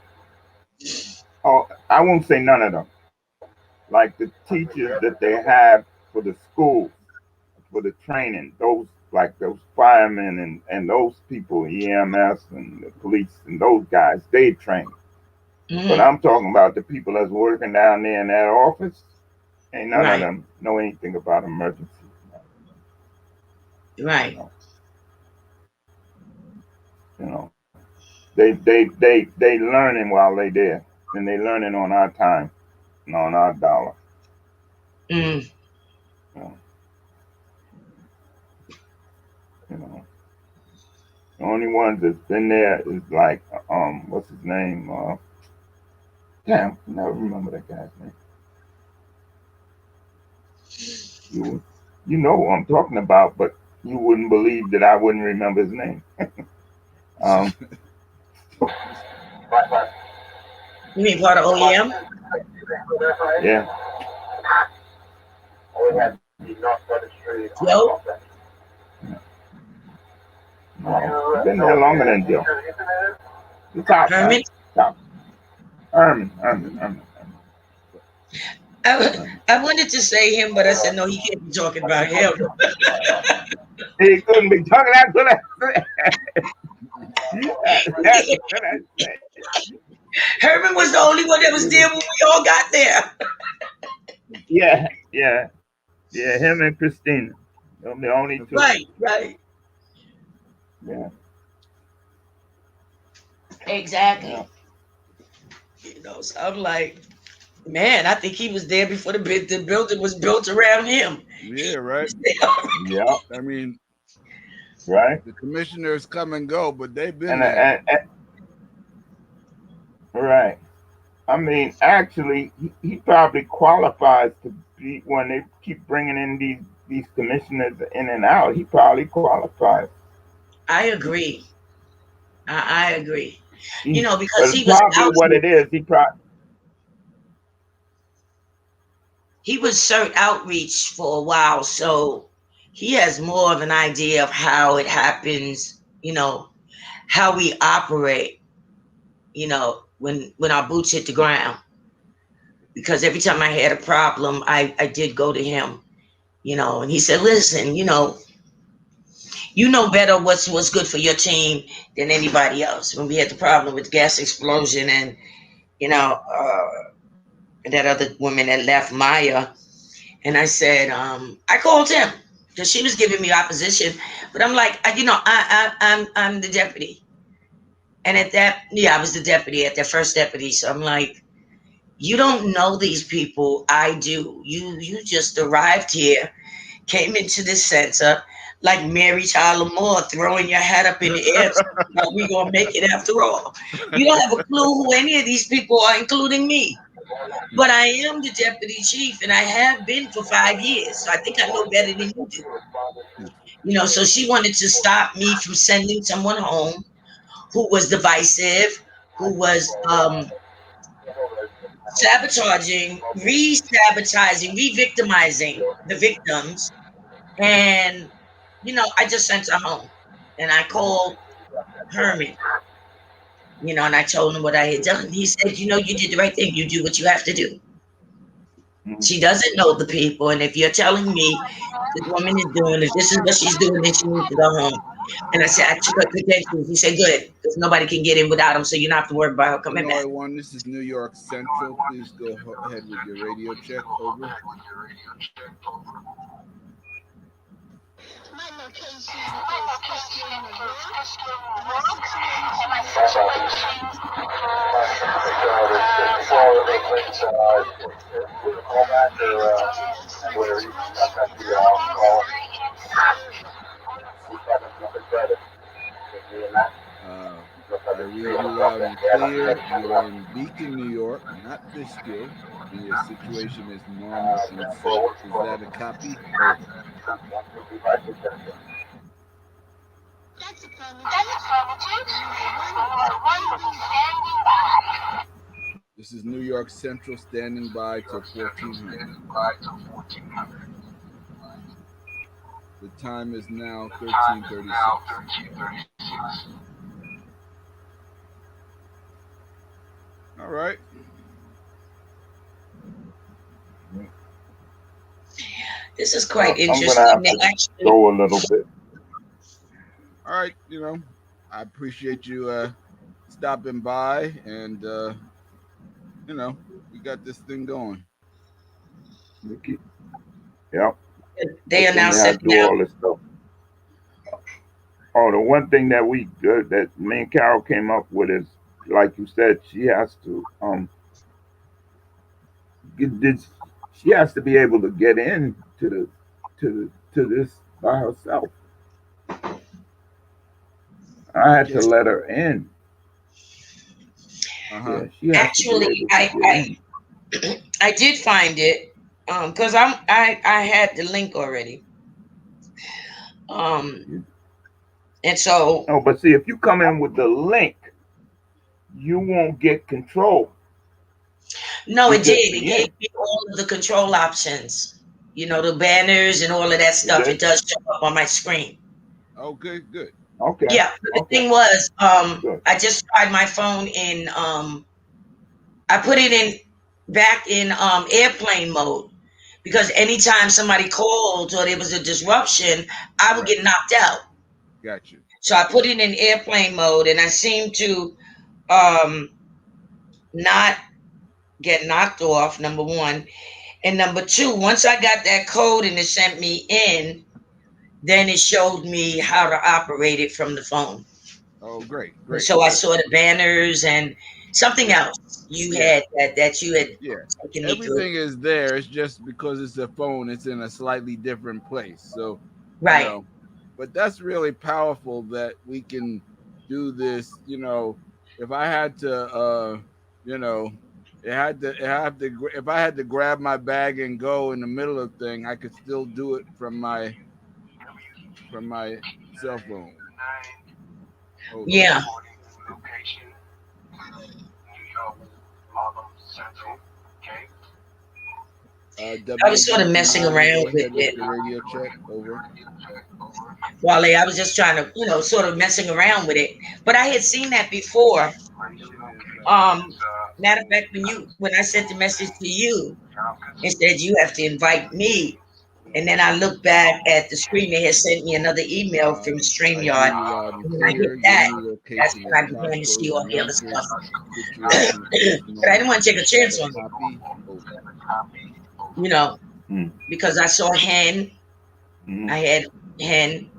oh, I won't say none of them, like the teachers that they have for the schools, for the training, those like those firemen and those people, EMS and the police and those guys, they train. But I'm talking about the people that's working down there in that office. Ain't none of Right, them know anything about emergencies. You right. know, you know. They learning while they there, and they learning on our time and on our dollar. Mm. You know, you know. The only ones that's been there is like what's his name? Damn, I never remember that guy's name. You know who I'm talking about, but you wouldn't believe that I wouldn't remember his name. um, You mean part of OEM? yeah. Joe? No, been there longer than Joe. The top guy. Herman? Top. Herman. I wanted to say him, but I said no. He can't be talking about him. He couldn't be talking. That's what I said. Herman was the only one that was there when we all got there. Yeah. Him and Christina, them the only two. Right. Yeah. Exactly. Yeah. You know, so I'm like, man, I think he was there before the building was built around him. Yeah, right. Yeah. I mean, right. The commissioners come and go, but they've been And, there. Right. I mean, actually, he probably qualifies to be when they keep bringing in these commissioners in and out. He probably qualifies. I agree. I agree. You know, because But he was probably out. what it is, He was CERT outreach for a while, so he has more of an idea of how it happens. You know, how we operate. You know, when our boots hit the ground. Because every time I had a problem, I did go to him. You know, and he said, "Listen, you know better what's good for your team than anybody else." When we had the problem with the gas explosion and you know that other woman that left, Maya, and I said, I called him because she was giving me opposition, but I'm like, I'm the deputy, and at that, I was the deputy at the first deputy, so I'm like, you don't know these people, I do. You just arrived here, came into this center like Mary Tyler Moore, throwing your hat up in the air. Like we gonna make it after all. You don't have a clue who any of these people are, including me. But I am the deputy chief, and I have been for 5 years. So I think I know better than you do. You know, so she wanted to stop me from sending someone home who was divisive, who was sabotaging, re-sabotaging, re-victimizing the victims. And, I just sent her home. And I called Herman, and I told him what I had done. He said, you did the right thing. You do what you have to do. She doesn't know the people. And if you're telling me this woman is doing, if this is what she's doing, then she needs to go home. And I said, I took her credentials. He said, good, because nobody can get in without him. So you don't have to worry about her coming back. Illinois 1, this is New York Central. Please go ahead with your radio check. Over. I read you loud and clear. You're in Beacon, New York, not Fishkill, and your situation is normal and safe. Is that a copy? Over. This is New York Central standing by till 1400. The time is now 13:36. All right. This is quite I'm interesting. gonna have They to actually, go a little bit. All right. I appreciate you stopping by, and we got this thing going. Yep. they are Then now they have to sending do out. all this stuff. Oh, the one thing that that me and Carol came up with is, like you said, she has to get this. She has to be able to get in to this by herself. I had to Yes. let her in. Uh-huh. Yeah, she has to be Actually, able to get in. I did find it because I had the link already. Um, and so No, but see, if you come in with the link, you won't get control. no, You it just did. It be gave in. me all of the control options. The banners and all of that It stuff. It did. does show up on my screen. Okay, good. Okay. Yeah, but the Okay. thing was, Good. I just tried my phone in. I put it in back in airplane mode because anytime somebody called or there was a disruption, I would Right. get knocked out. Got you. So I put it in airplane mode, and I seem to um, not get knocked off. Number one, and number two, once I got that code and it sent me in, then it showed me how to operate it from the phone. Oh, great, And great, so I great. saw the banners and something Yeah, else you yeah, had that you had yeah. taken me through. Everything is there. It's just because it's a phone, it's in a slightly different place. So, you Right. know, but that's really powerful that we can do this. If I had to, you know, if I had to grab my bag and go in the middle of the thing, I could still do it from my cell phone. Hold on. Yeah. I was sort of WABC, messing go around with ahead with it, the radio check. Over. Wale. I was just trying to, sort of messing around with it. But I had seen that before. Um, Matter of fact, when I sent the message to you, it said you have to invite me. And then I looked back at the screen. They had sent me another email from I hear StreamYard. you loud and And when I hit clear. Your that, new that's location is when I began to see passcode all the other granted. stuff. Situation is But I normal. didn't want to take a Is that chance a on it, copy? Over. you know, Mm. because I saw Hen, I Mm. had Hen,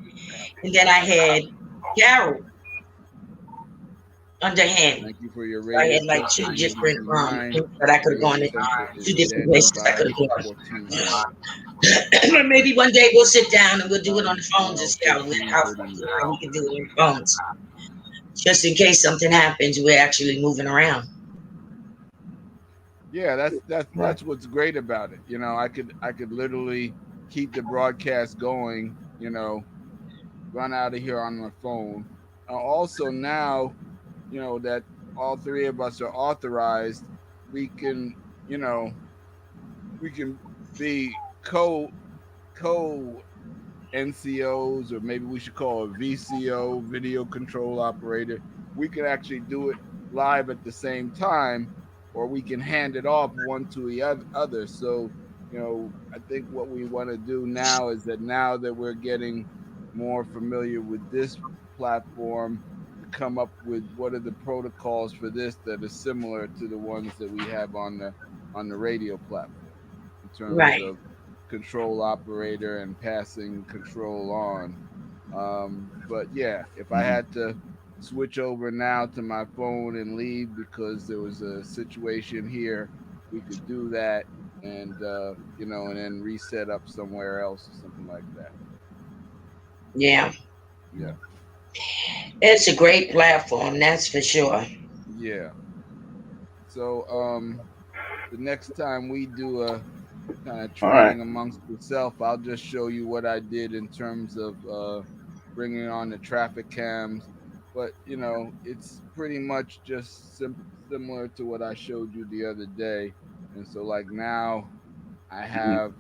and then I had Carol under Hen. Thank you for your So I radio had like check two different WABC9. things that I could New have York gone in, Central is two different standing places I by could have till gone. 1400. Maybe one day we'll sit down and we'll do it on the Time is phones and now see how we 13:39. can do it on phones. Just in case something happens, we're actually moving around. Yeah, that's that's Right. that's what's great about it. I could literally keep the broadcast going. Run out of here on my phone. Also now, that all three of us are authorized, we can, you know, we can be co NCOs, or maybe we should call it VCO, video control operator. We could actually do it live at the same time, or we can hand it off one to the other. So, I think what we want to do now is that now that we're getting more familiar with this platform, to come up with what are the protocols for this that are similar to the ones that we have on the radio platform in terms Right. of control operator and passing control on. But yeah, if I had to switch over now to my phone and leave because there was a situation here, we could do that, and and then reset up somewhere else or something like that. Yeah, Yeah, it's a great platform, that's for sure. yeah. So the next time we do a kind of All right. training amongst yourself, I'll just show you what I did in terms of bringing on the traffic cams. But it's pretty much just similar to what I showed you the other day. And so, like now, I Mhm. have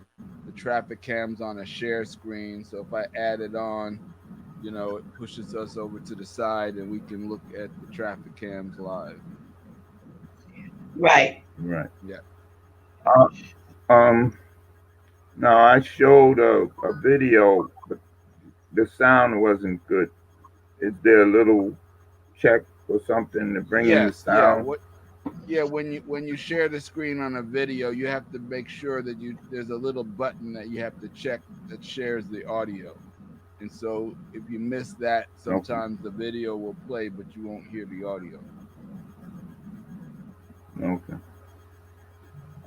the traffic cams on a share screen. So if I add it on, it pushes us over to the side, and we can look at the traffic cams live. Right. Right. Yeah. Uh, um. Now I showed a video, but the sound wasn't good. Is there a little check or something to bring in the Yes. Yeah. sound? Yeah, when you share the screen on a video, you have to make sure that there's a little button that you have to check that shares the audio. And so if you miss that, Okay. sometimes the video will play, but you won't hear the audio. Okay.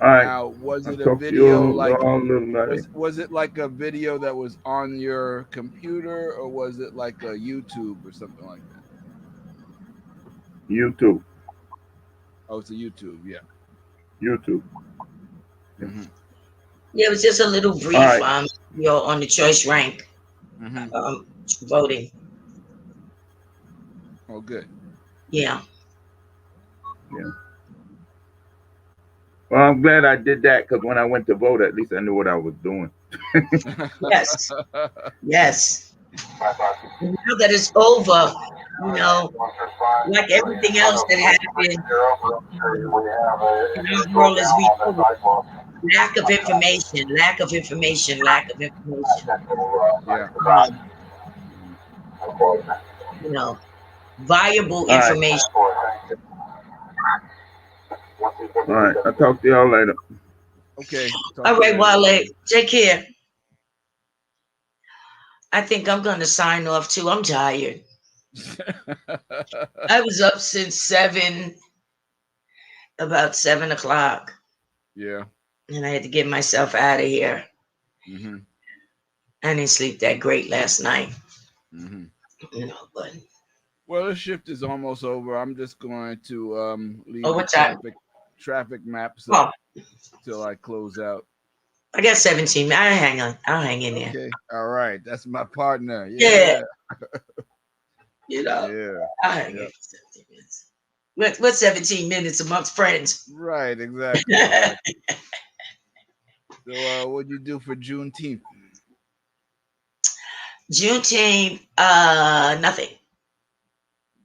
All right. Now, was I'll it a talk to video you like all a little later. was it like a video that was on your computer, or was it like a YouTube or something like that? YouTube. Oh, it's a YouTube, yeah. YouTube. Yeah. Mhm. Yeah, it was just a little All brief right. on the choice rank Mhm. voting. Oh, good. Yeah. Yeah. Well, I'm glad I did that because when I went to vote, at least I knew what I was doing. Yes. Yes. And now that it's over, you know, like everything else that happened in our world as we know it, lack of information, lack of information, lack of information. Yeah. Um, you know, viable All right. information. All right. I'll talk to y'all later. Okay. Talk All to you right, later, Wale, Wally. take care. I think I'm going to sign off too. I'm tired. I was up since about 7 o'clock, Yeah. and I had to get myself out of here. Mhm. I didn't sleep that great last night, Mhm. but Well, the shift is almost over. I'm just going to leave the what time? traffic maps up Oh, till I close out. I got 17 minutes. I hang on. I'll hang in there. Okay. All right. That's my partner. Yeah, Yeah. Yeah. I'll hang in Yep. for 17 minutes. What's 17 minutes amongst friends? Right. Exactly. Exactly. So, what'd you do for Juneteenth? Juneteenth, nothing.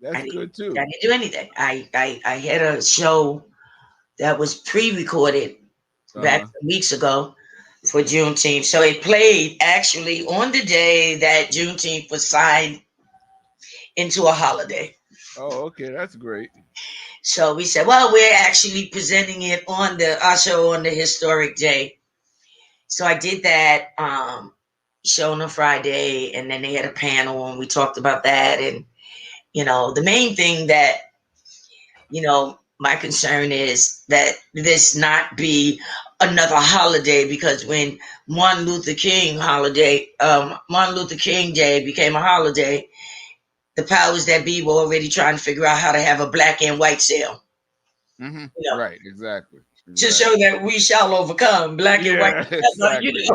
I That's didn't, good I too. didn't do anything. I had a show that was pre-recorded Uh back huh. some weeks ago for Juneteenth. So it played actually on the day that Juneteenth was signed into a holiday. Oh, okay. That's great. So we said, well, we're actually presenting it on our show on the historic day. So I did that show on a Friday, and then they had a panel, and we talked about that. And the main thing that my concern is that this not be another holiday, because when Martin Luther King Day became a holiday, the powers that be were already trying to figure out how to have a black and white sale, Mhm. you know, Right. Exactly. to Exactly. show that we shall overcome black and white Yeah. together, Exactly.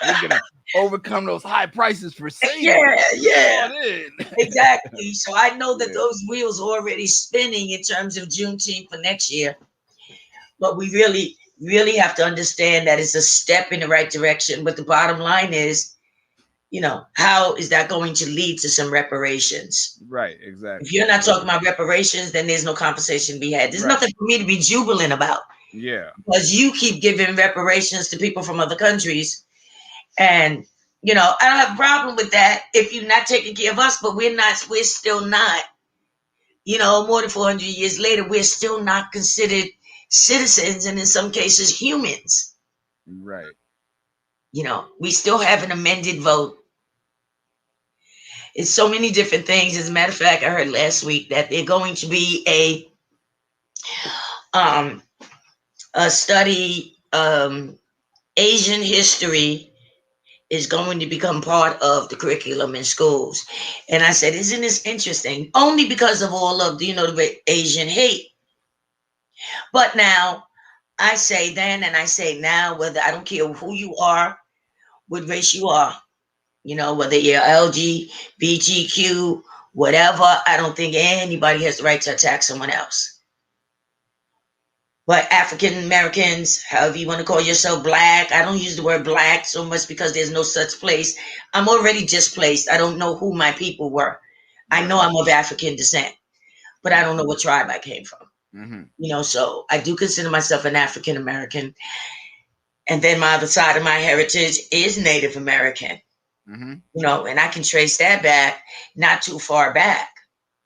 We're gonna overcome those high prices for savings. Yeah, Come yeah, on in. exactly. So I know that Yeah. those wheels are already spinning in terms of Juneteenth for next year. But we really, really have to understand that it's a step in the right direction. But the bottom line is, how is that going to lead to some reparations? Right. If Exactly. you're not talking Exactly. about reparations, then there's no conversation to be had. There's Right. nothing for me to be jubilant about, Yeah. because you keep giving reparations to people from other countries. And, I don't have a problem with that if you're not taking care of us, but we're still not, more than 400 years later, we're still not considered citizens, and in some cases, humans. Right. We still have an amended vote. It's so many different things. As a matter of fact, I heard last week that they're going to be um a study, Asian history is going to become part of the curriculum in schools. And I said, isn't this interesting? Only because of all of the, the Asian hate. But now I say then and I say now, whether I don't care who you are, what race you are, whether you're LGBTQ, whatever, I don't think anybody has the right to attack someone else. But African Americans, however you want to call yourself, black, I don't use the word black so much because there's no such place. I'm already displaced. I don't know who my people were. I know I'm of African descent, but I don't know what tribe I came from. So I do consider myself an African American. And then my other side of my heritage is Native American. And I can trace that back not too far back.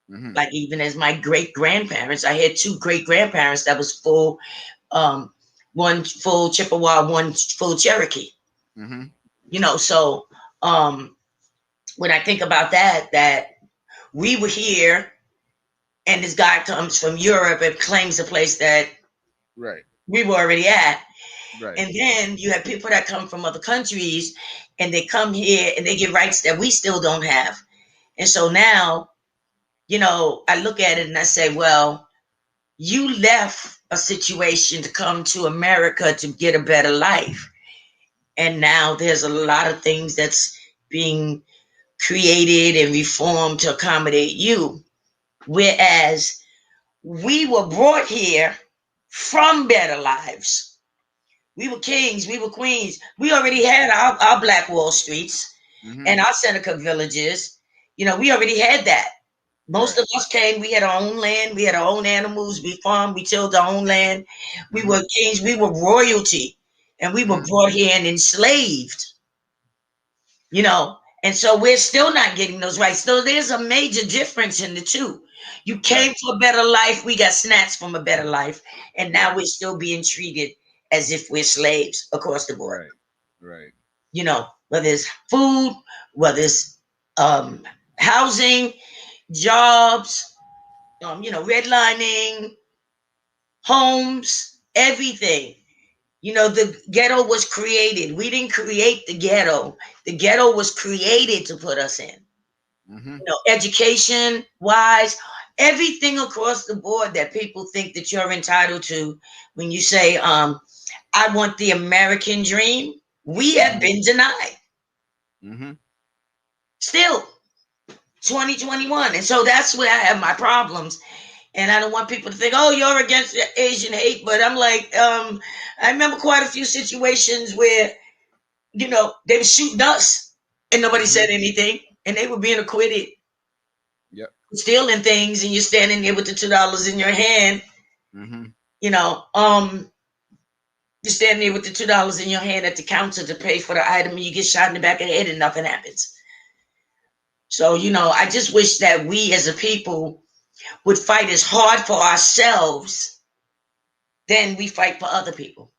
Like even as my great grandparents, I had two great grandparents that was full, one full Chippewa, one full Cherokee. So when I think about that we were here, and this guy comes from Europe and claims a place that we were already at. And then you have people that come from other countries and they come here and they get rights that we still don't have. And so now, I look at it and I say, well, you left a situation to come to America to get a better life. And now there's a lot of things that's being created and reformed to accommodate you. Whereas we were brought here from better lives. We were kings, we were queens. We already had our Black Wall Streets and our Seneca villages. We already had that. Most of us came, we had our own land, we had our own animals, we farmed, we tilled our own land. We were kings, we were royalty, and we were brought here and enslaved. And so we're still not getting those rights. So there's a major difference in the two. You came for a better life, we got snatched from a better life, and now we're still being treated as if we're slaves across the board. Whether it's food, whether it's housing, jobs, redlining, homes, everything. The ghetto was created. We didn't create the ghetto. The ghetto was created to put us in. Education wise, everything across the board that people think that you're entitled to. When you say, I want the American dream, we have been denied. Still, 2021. And so that's where I have my problems. And I don't want people to think, oh, you're against Asian hate. But I'm like, I remember quite a few situations where, they were shooting us and nobody said anything. And they were being acquitted. Stealing things, and you're standing there with the $2 in your hand. You're standing there with the $2 in your hand at the counter to pay for the item, and you get shot in the back of the head and nothing happens. So, I just wish that we as a people would fight as hard for ourselves than we fight for other people.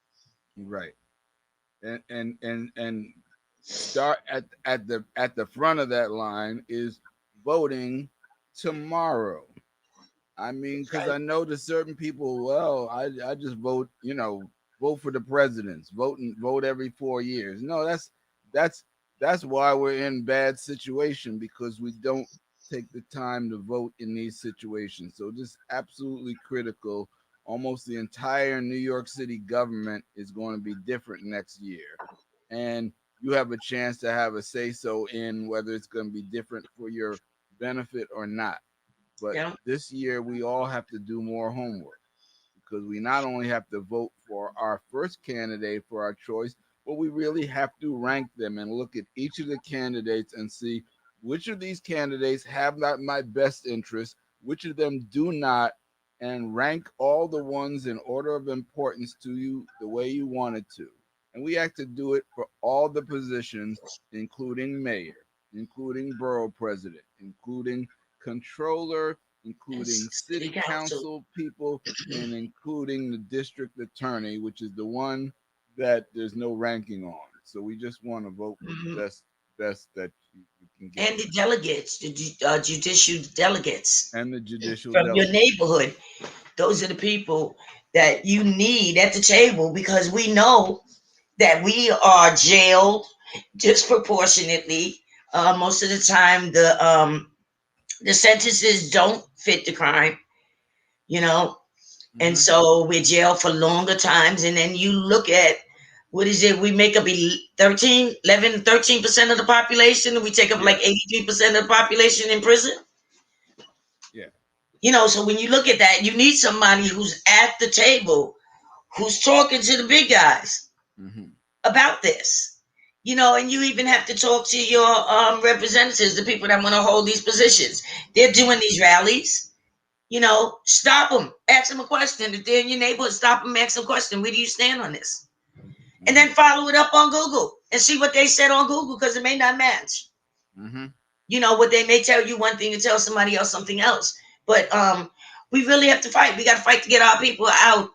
And start at the front of that line is voting tomorrow. I mean, because I know to certain people, well, I just vote, vote for the presidents, vote every 4 years. No, that's why we're in bad situation, because we don't take the time to vote in these situations. So just absolutely critical. Almost the entire New York City government is going to be different next year. And you have a chance to have a say so in whether it's going to be different for your benefit or not. But this year, we all have to do more homework, because we not only have to vote for our first candidate for our choice, but we really have to rank them and look at each of the candidates and see which of these candidates have not my best interest, which of them do not, and rank all the ones in order of importance to you the way you wanted to. And we have to do it for all the positions, including mayor, including borough president, including controller, including city council people, and including the district attorney, which is the one that there's no ranking on. So we just want to vote for the best that you can get. And the delegates, the judicial delegates And the judicial from your delegate. neighborhood. Those are the people that you need at the table because we know that we are jailed disproportionately. Most of the time, the sentences don't fit the crime, you know, and Hmm. so we're jailed for longer times. And then you look at what is it? We make up 13, 11, 13% of the population, and we take up like Yeah. 83% of the population in prison. Yeah. So when you look at that, you need somebody who's at the table, who's talking to the big guys Hmm. about this. And you even have to talk to your representatives, the people that want to hold these positions. They're doing these rallies. Stop them, ask them a question. If they're in your neighborhood, stop them, ask them a question. Where do you stand on this? And Hmm. then follow it up on Google and see what they said on Google because it may not match. Hmm. What they may tell you one thing and tell somebody else something else. But we really have to fight. We got to fight to get our people out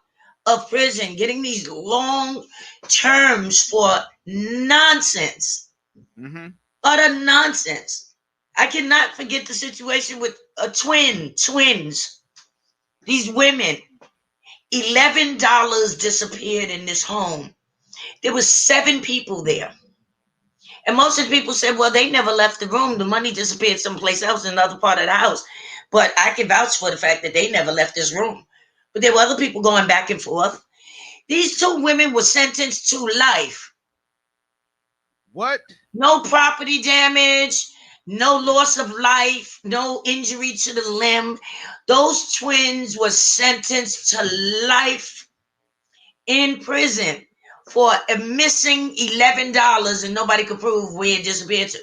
of prison, getting these long terms for nonsense, Hmm. utter nonsense. I cannot forget the situation with twins. These women, $11 disappeared in this home. There was 7 people there. And most of the people said, well, they never left the room. The money disappeared someplace else in another part of the house. But I can vouch for the fact that they never left this room. But there were other people going back and forth. These 2 women were sentenced to life. What? No property damage, no loss of life, no injury to the limb. Those twins were sentenced to life in prison for a missing $11 and nobody could prove where it disappeared to.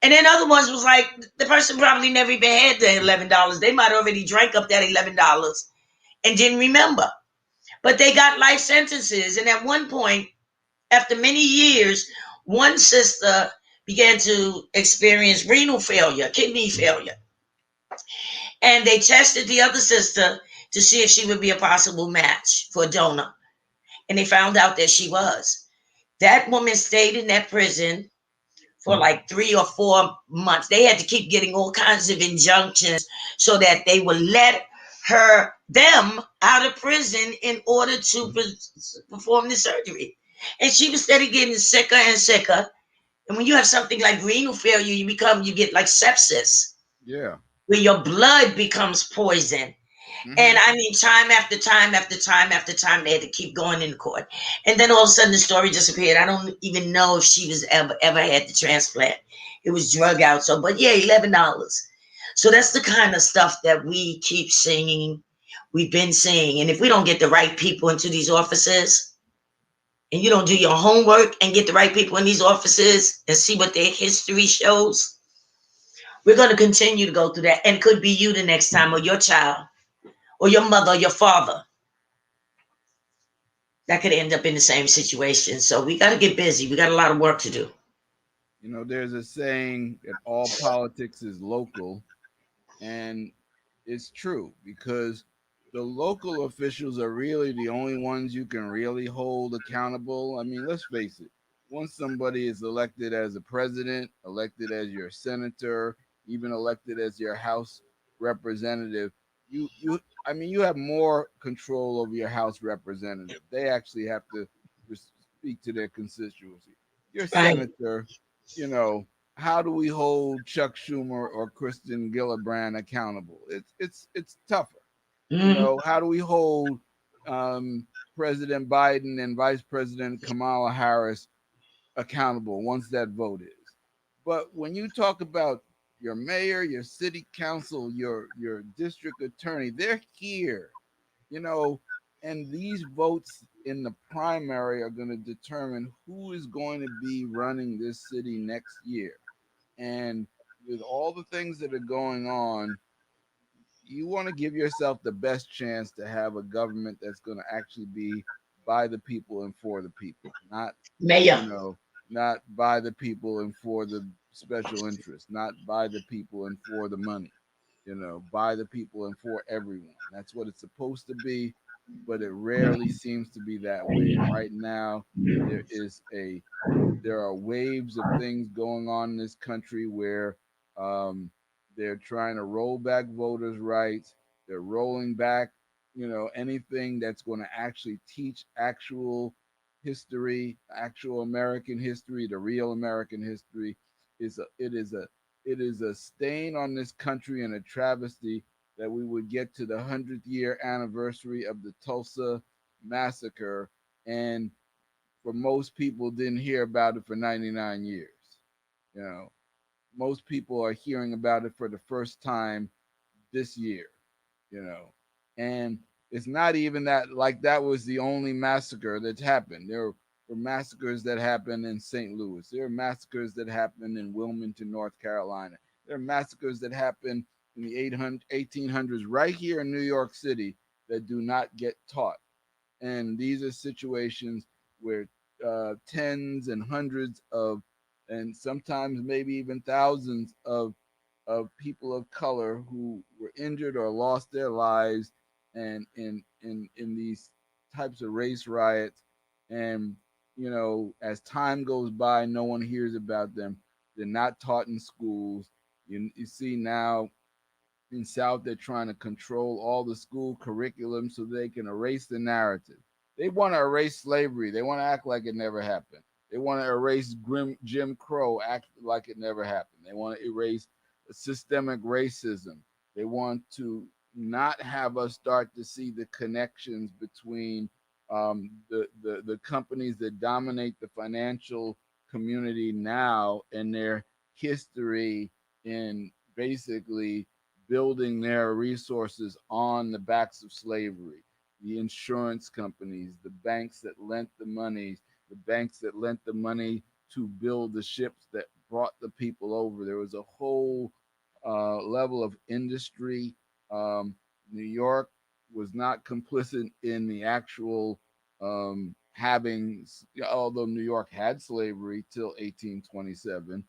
And then other ones was like the person probably never even had the $11. They might already drank up that $11 and didn't remember. But they got life sentences. And at one point, after many years, one sister began to experience renal failure, kidney failure. And they tested the other sister to see if she would be a possible match for a donor. And they found out that she was. That woman stayed in that prison for like 3 or 4 months. They had to keep getting all kinds of injunctions so that they would let them out of prison in order to perform the surgery. And she was steady getting sicker and sicker. And when you have something like renal failure, you get like sepsis, Yeah. where your blood becomes poison. And Hmm. I mean, time after time after time after time, they had to keep going in court. And then all of a sudden, the story disappeared. I don't even know if she was ever had the transplant. It was drug out. So, but yeah, $11. So that's the kind of stuff that we keep seeing. We've been seeing. And if we don't get the right people into these offices, and you don't do your homework and get the right people in these offices and see what their history shows, we're going to continue to go through that. And could be you the next time, or your child, or your mother, or your father that could end up in the same situation. So we got to get busy. We got a lot of work to do. There's a saying that all politics is local, and it's true because the local officials are really the only ones you can really hold accountable. I mean, let's face it. Once somebody is elected as a president, elected as your senator, even elected as your house representative, you I mean, you have more control over your house representative. They actually have to speak to their constituency. Your Right. senator, you know, how do we hold Chuck Schumer or Kristen Gillibrand accountable? It's tougher. Mm-hmm. How do we hold um, President Biden and Vice President Kamala Harris accountable once that vote is? But when you talk about your mayor, your city council, your district attorney, they're here, you know, and these votes in the primary are going to determine who is going to be running this city next year. And with all the things that are going on, you want to give yourself the best chance to have a government that's going to actually be by the people and for the people, not, Mayor. you know, not by the people and for the special interest, not by the people and for the money, by the people and for everyone. That's what it's supposed to be. but it rarely seems to be that way. And right now, there is a there are waves of things going on in this country where um, they're trying to roll back voters' rights. They're rolling back, anything that's going to actually teach actual history, actual American history, the real American history. Is a, it is a stain on this country and a travesty that we would get to the 100th year anniversary of the Tulsa massacre, and for most people didn't hear about it for 99 years. You know, most people are hearing about it for the first time this year, you know. And it's not even that like that was the only massacre that's happened. There were massacres that happened in St. Louis. There are massacres that happened in Wilmington, North Carolina. There are massacres that happened in the 1800s right here in New York City that do not get taught. And these are situations where tens and hundreds of, and sometimes maybe even thousands of people of color who were injured or lost their lives, and in these types of race riots. And as time goes by, no one hears about them. They're not taught in schools. You see now in South, they're trying to control all the school curriculum so they can erase the narrative. They want to erase slavery. They want to act like it never happened. They want to erase Jim Crow, act like it never happened. They want to erase systemic racism. They want to not have us start to see the connections between the companies that dominate the financial community now and their history in basically building their resources on the backs of slavery. The insurance companies, the banks that lent the money, the banks that lent the money to build the ships that brought the people over. There was a whole level of industry. New York was not complicit in the actual having, although New York had slavery till 1827.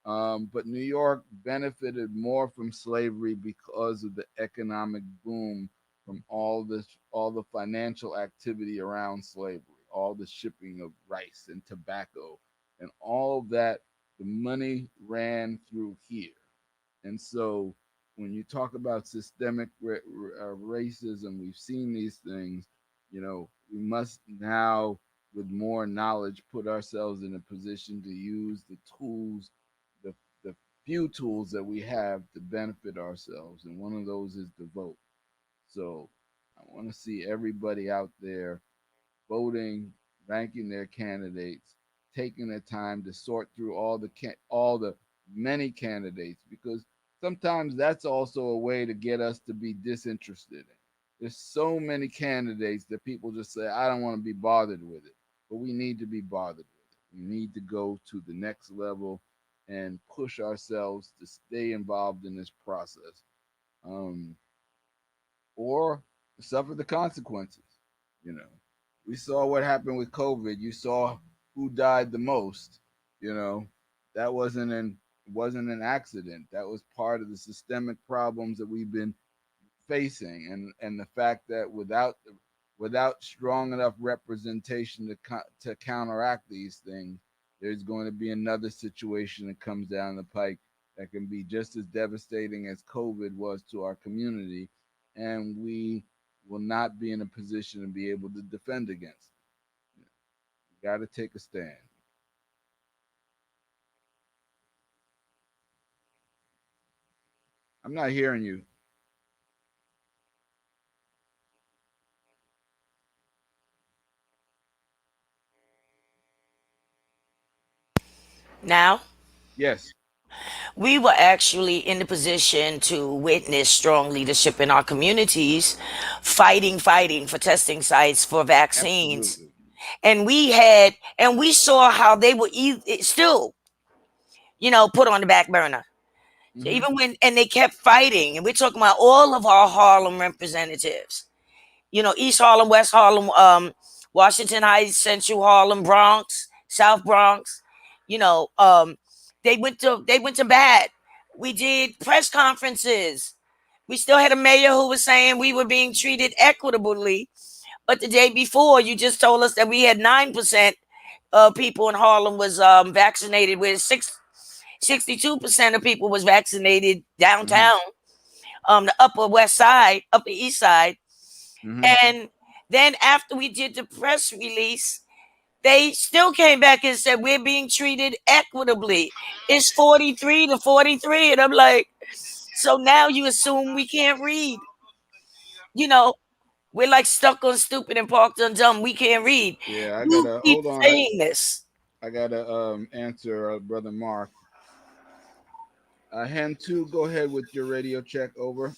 But New York benefited more from slavery because of the economic boom from all the financial activity around slavery, all the shipping of rice and tobacco, and all of that. The money ran through here, and so when you talk about systemic racism, we've seen these things. We must now, with more knowledge, put ourselves in a position to use the tools, the, the few tools that we have to benefit ourselves. And one of those is to vote. So I want to see everybody out there voting, ranking their candidates, taking the time to sort through all the many candidates, because sometimes that's also a way to get us to be disinterested. There's so many candidates that people just say, I don't want to be bothered with it. But we need to be bothered with it. We need to go to the next level and push ourselves to stay involved in this process. Um, or suffer the consequences. You know, we saw what happened with COVID. You saw who died the most. You know, that wasn't an accident. That was part of the systemic problems that we've been facing, and the fact that without strong enough representation to counteract these things, there's going to be another situation that comes down the pike that can be just as devastating as COVID was to our community, and we will not be in a position to be able to defend against it. You got to take a stand. I'm not hearing you. Now, Yes. we were actually in the position to witness strong leadership in our communities, fighting for testing sites for vaccines. Absolutely. And we saw how they were still, put on the back burner. So Hmm. even and they kept fighting, and we're talking about all of our Harlem representatives, East Harlem, West Harlem, Washington Heights, Central Harlem, Bronx, South Bronx. You know, um, they went to bat. We did press conferences. We still had a mayor who was saying we were being treated equitably, But the day before, you just told us that we had 9% of people in Harlem was vaccinated, where 62% of people was vaccinated downtown, the Upper West Side, Upper East Side. And then after we did the press release, they still came back and said we're being treated equitably. It's 43 to 43. And I'm like, so now you assume we can't read. You know, we're like stuck on stupid and parked on dumb. We can't read. Yeah, I You gotta keep hold on. saying this. I gotta answer brother Mark. Hen two, go ahead with your radio check. Over.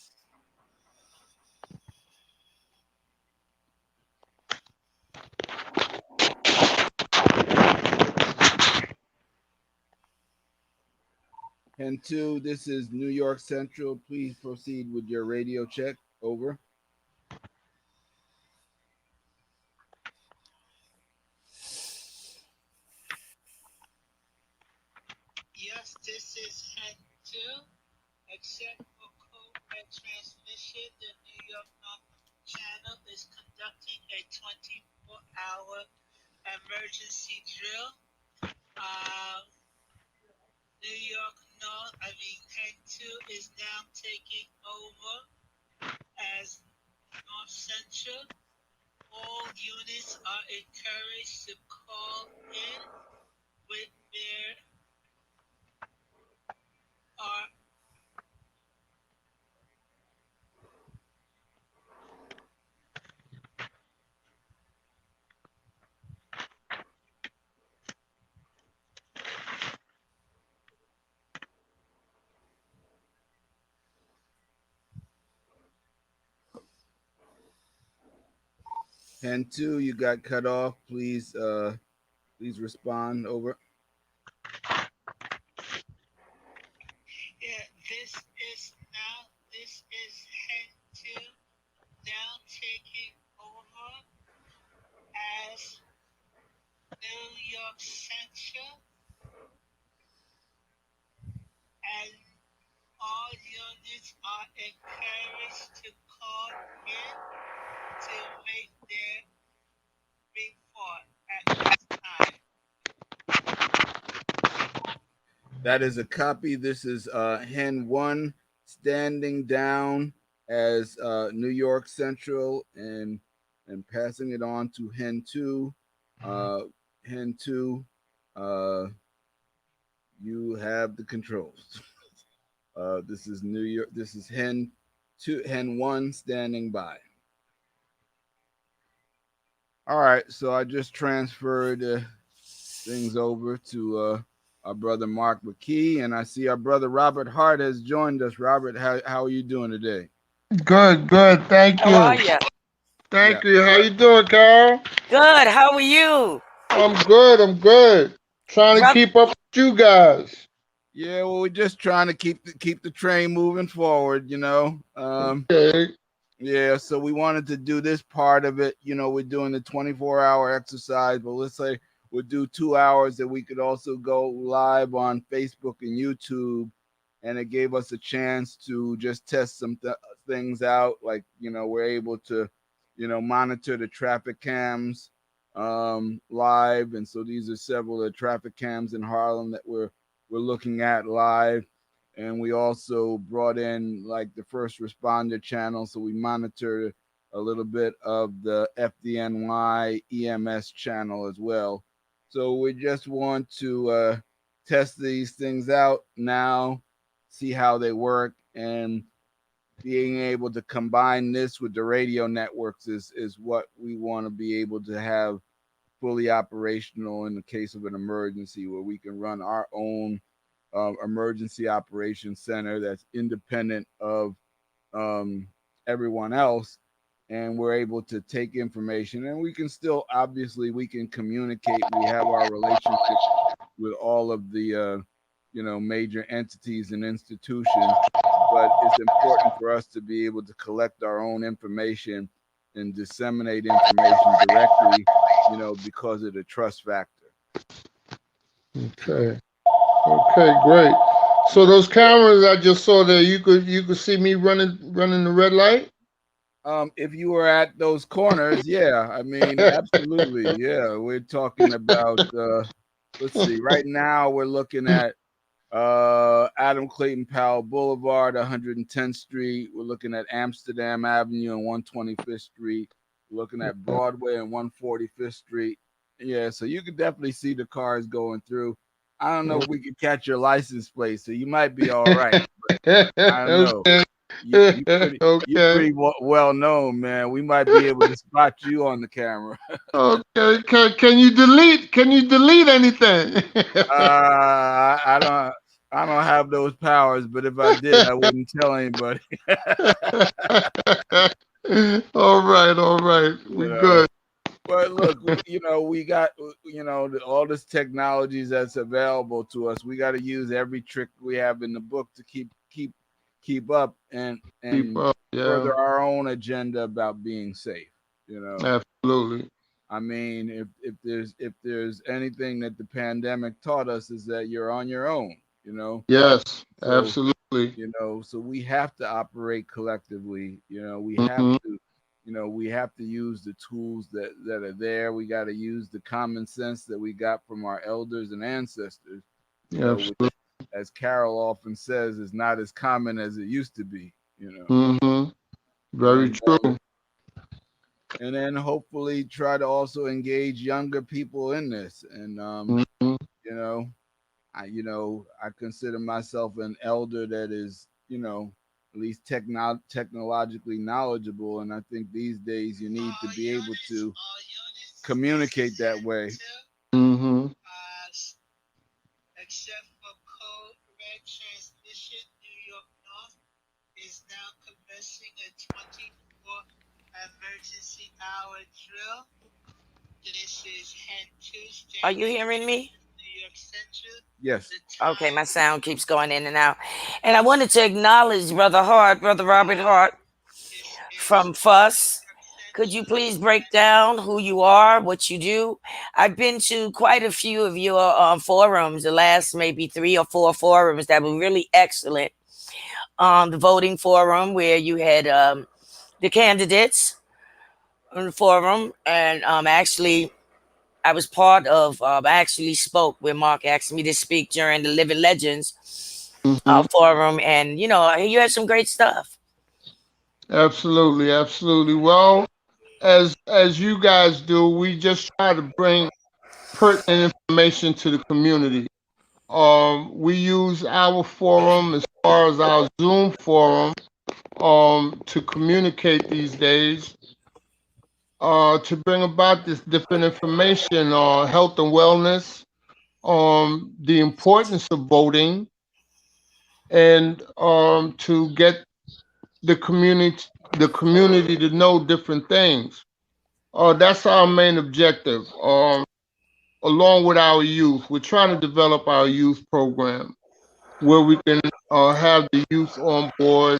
Hen two, this is New York Central. Please proceed with your radio check. Over. Yes, this is Hen 2. Except for code red transmission, the New York North channel is conducting a 24-hour emergency drill. New York North, Hen 2 is now taking over as North Central. All units are encouraged to call in with their Hen two, you got cut off. Please respond. Over. Yeah, this is Hen 2 now taking over as New York Central, and all units are encouraged to call in to make their report at this time. That is a copy. This is Hen one standing down as New York Central and passing it on to Hen two. Hen two, you have the controls. This is New York. This is Hen two. Hen one standing by. All right. So I just transferred things over to our brother Mark McKee, and I see our brother Robert Hart has joined us. Robert, how are you doing today? Good. Thank How are you. you? Thank you. How you doing, Carl? Good. How are you? I'm good. Trying to Rob- keep up with you guys. Yeah, well, we're just trying to keep the train moving forward, Okay. Yeah, so we wanted to do this part of it. We're doing the 24-hour exercise, but let's say we'll do 2 hours that we could also go live on Facebook and YouTube. And it gave us a chance to just test some things out. Like, we're able to, monitor the traffic cams live. And so these are several of the traffic cams in Harlem that we're looking at live. And we also brought in like the first responder channel, so we monitor a little bit of the FDNY EMS channel as well. So we just want to test these things out now, see how they work, and being able to combine this with the radio networks is what we want to be able to have fully operational in the case of an emergency, where we can run our own emergency operations center that's independent of everyone else, and we're able to take information, and we can still, obviously, we can communicate. We have our relationship with all of the major entities and institutions, but it's important for us to be able to collect our own information and disseminate information directly, because of the trust factor. Okay. Okay, great. So those cameras I just saw there, you could see me running the red light? If you were at those corners, yeah, I mean, absolutely, yeah. We're talking about. Let's see. Right now, we're looking at Adam Clayton Powell Boulevard, 110th Street. We're looking at Amsterdam Avenue and 125th Street. We're looking at Broadway and 145th Street. Yeah, so you could definitely see the cars going through. I don't know if we could catch your license plate, so you might be all right. I don't know. Okay. You're Okay. pretty well known, man. We might be able to spot you on the camera. Okay. Can you delete anything? I don't have those powers, but if I did, I wouldn't tell anybody. All right. All right. You We know. good. But look, we got all this technologies that's available to us. We got to use every trick we have in the book to keep up and Keep up. Yeah. further our own agenda about being safe. Absolutely. I mean, if there's anything that the pandemic taught us is that you're on your own. Yes. So, Absolutely. so we have to operate collectively. We have Mhm. to. We have to use the tools that are there. We got to use the common sense that we got from our elders and ancestors. Which, Absolutely. as Carol often says, is not as common as it used to be. Mhm. Very and true. and then hopefully try to also engage younger people in this. And Mhm. you know, I consider myself an elder that is at least technologically knowledgeable, and I think these days you need to be able to communicate that way. Mhm. Except for code red transmission, New York North is now commencing a 24 emergency hour drill. This is Hen Tuesday. Are you hearing me? New York Central. Yes. Okay, my sound keeps going in and out. And I wanted to acknowledge Brother Robert Hart from Fuss. Could you please break down who you are, what you do? I've been to quite a few of your forums, the last maybe 3 or 4 forums that were really excellent. The voting forum where you had the candidates on the forum, and actually I was part of. I actually spoke when Mark asked me to speak during the Living Legends Mhm. forum, and you had some great stuff. Absolutely. Absolutely. Well, as you guys do, we just try to bring pertinent information to the community. We use our forum as far as our Zoom forum to communicate these days, to bring about this different information on health and wellness, the importance of voting, and to get the community to know different things. That's our main objective. Along with our youth, we're trying to develop our youth program where we can have the youth on board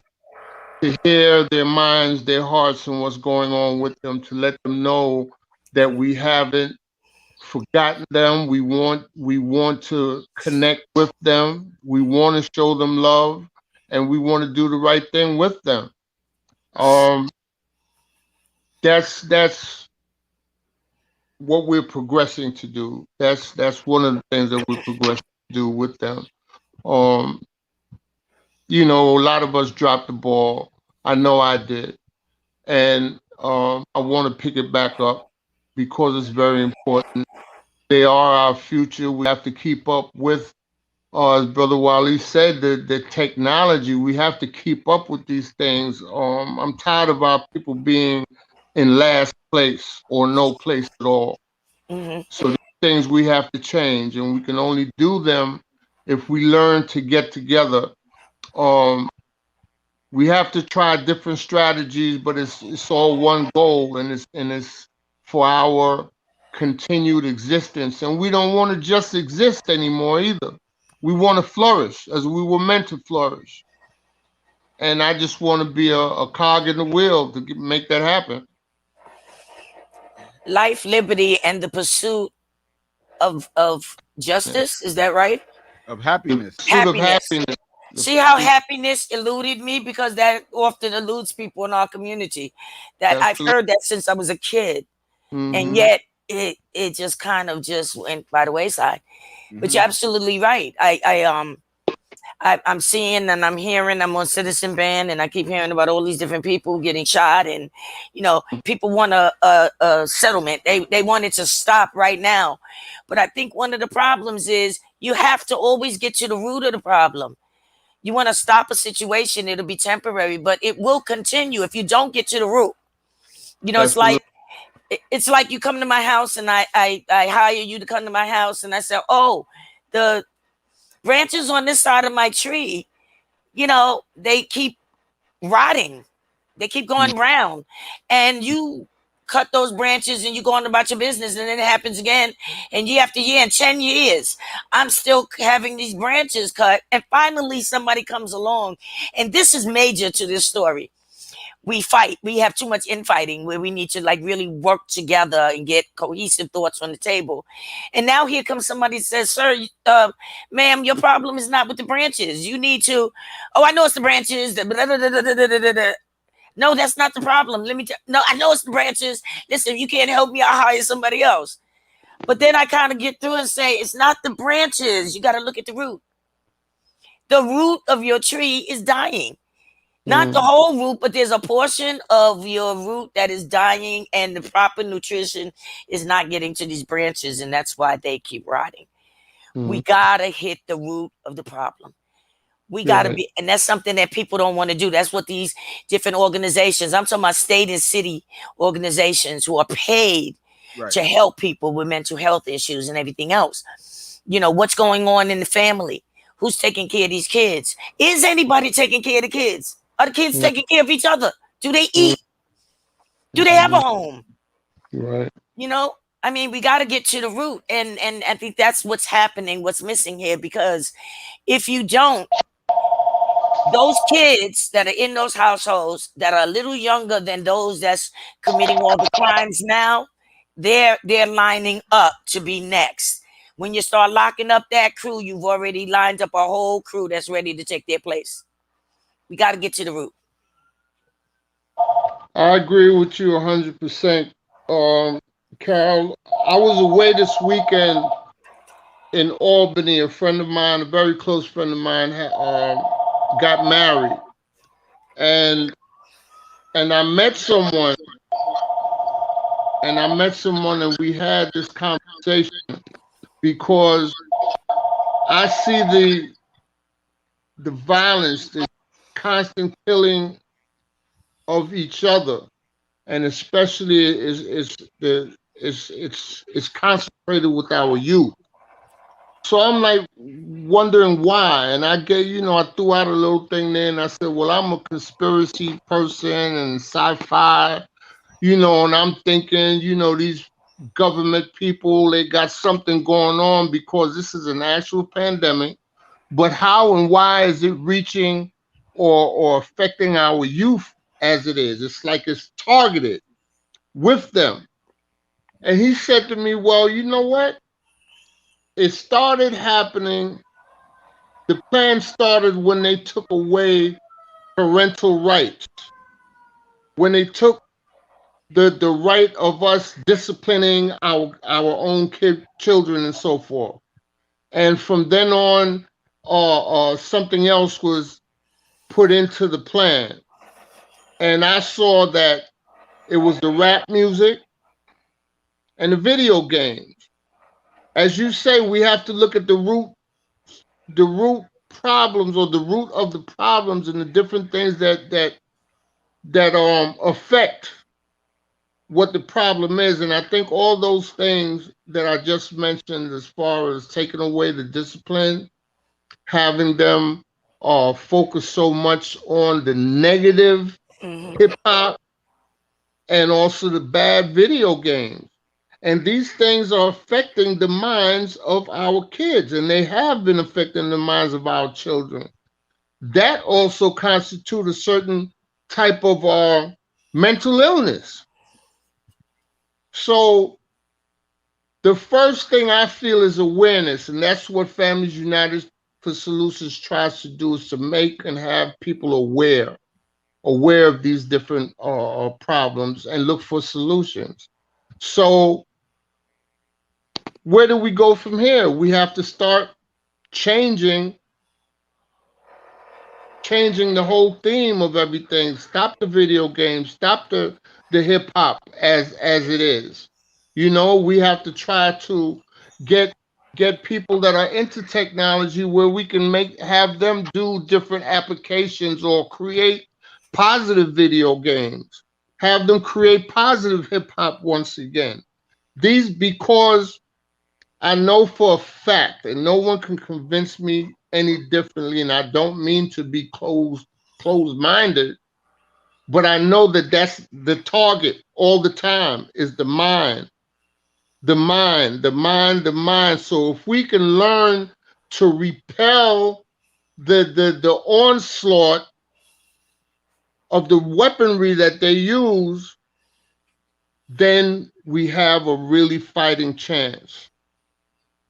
to hear their minds, their hearts, and what's going on with them, to let them know that we haven't forgotten them. We want to connect with them. We want to show them love, and we want to do the right thing with them. Um, that's what we're progressing to do. That's one of the things that we're progressing to do with them. Um, a lot of us dropped the ball. I know I did. And I want to pick it back up because it's very important. They are our future. We have to keep up with, as Brother Wally said, the technology. We have to keep up with these things. I'm tired of our people being in last place or no place at all. Mm-hmm. So these things we have to change, and we can only do them if we learn to get together. Um, we have to try different strategies, but it's all one goal, and it's for our continued existence. And we don't want to just exist anymore either. We want to flourish as we were meant to flourish. And I just want to be a cog in the wheel to make that happen. Life, liberty, and the pursuit of justice. Is that right? Of happiness. The pursuit of Happiness. happiness. See how happiness eluded me, because that often eludes people in our community. That I've Absolutely. heard that since I was a kid, and Hmm. yet it just kind of just went by the wayside. But you're Hmm. absolutely right. I'm seeing and I'm hearing. I'm on Citizen Band, and I keep hearing about all these different people getting shot, and people want a settlement. They want it to stop right now. But I think one of the problems is you have to always get to the root of the problem. You want to stop a situation, it'll be temporary, but it will continue if you don't get to the root. It's Absolutely. like you come to my house, and I hire you to come to my house, and I say, oh, the branches on this side of my tree, they keep rotting. They keep going brown. And you cut those branches and you go on about your business, and then it happens again. And year after year, in 10 years, I'm still having these branches cut. And finally, somebody comes along. And this is major to this story. We fight. We have too much infighting where we need to like really work together and get cohesive thoughts on the table. And now here comes somebody says, "Sir, ma'am, your problem is not with the branches. You need to." Oh, I know it's the branches. No, that's not the problem. Let me tell. No, I know it's the branches. Listen, if you can't help me, I'll hire somebody else. But then I kind of get through and say, it's not the branches. You got to look at the root. The root of your tree is dying. Not the whole root, but there's a portion of your root that is dying, and the proper nutrition is not getting to these branches, and that's why they keep rotting. We gotta hit the root of the problem. We gotta Right. be, and that's something that people don't want to do. That's what these different organizations, I'm talking about state and city organizations who are paid Right. to help people with mental health issues and everything else. What's going on in the family? Who's taking care of these kids? Is anybody taking care of the kids? Are the kids taking care of each other? Do they eat? Do they have a home? Right. You know, I mean, we got to get to the root, and I think that's what's happening, what's missing here. Because if you don't, those kids that are in those households that are a little younger than those that's committing all the crimes now, they're lining up to be next. When you start locking up that crew, you've already lined up a whole crew that's ready to take their place. We got to get to the root. I agree with you 100%. Carol, I was away this weekend in Albany. A friend of mine, a very close friend of mine, got married, and and I met someone, and we had this conversation because I see the violence, the constant killing of each other, and especially it's concentrated with our youth. So I'm like wondering why, and I threw out a little thing there, and I said, well, I'm a conspiracy person and sci-fi, and I'm thinking, these government people, they got something going on because this is an actual pandemic. But how and why is it reaching or affecting our youth as it is? It's like it's targeted with them. And he said to me, well, you know what? It started happening. The plan started when they took away parental rights, when they took the right of us disciplining our own children and so forth. And from then on, something else was put into the plan. And I saw that it was the rap music and the video games. As you say, we have to look at the root problems, or the root of the problems, and the different things that affect what the problem is. And I think all those things that I just mentioned, as far as taking away the discipline, having them focus so much on the negative Mm-hmm. hip hop, and also the bad video games. And these things are affecting the minds of our kids, and they have been affecting the minds of our children. That also constitutes a certain type of mental illness. So the first thing I feel is awareness, and that's what Families United for Solutions tries to do is to make and have people aware of these different problems and look for solutions. So where do we go from here? We have to start changing the whole theme of everything. Stop the video games, stop the hip hop as it is. You know, we have to try to get people that are into technology where we can have them do different applications or create positive video games. Have them create positive hip hop once again. These because I know for a fact, and no one can convince me any differently, and I don't mean to be closed minded, but I know that that's the target all the time is the mind, the mind, the mind, the mind. So if we can learn to repel the onslaught of the weaponry that they use, then we have a really fighting chance.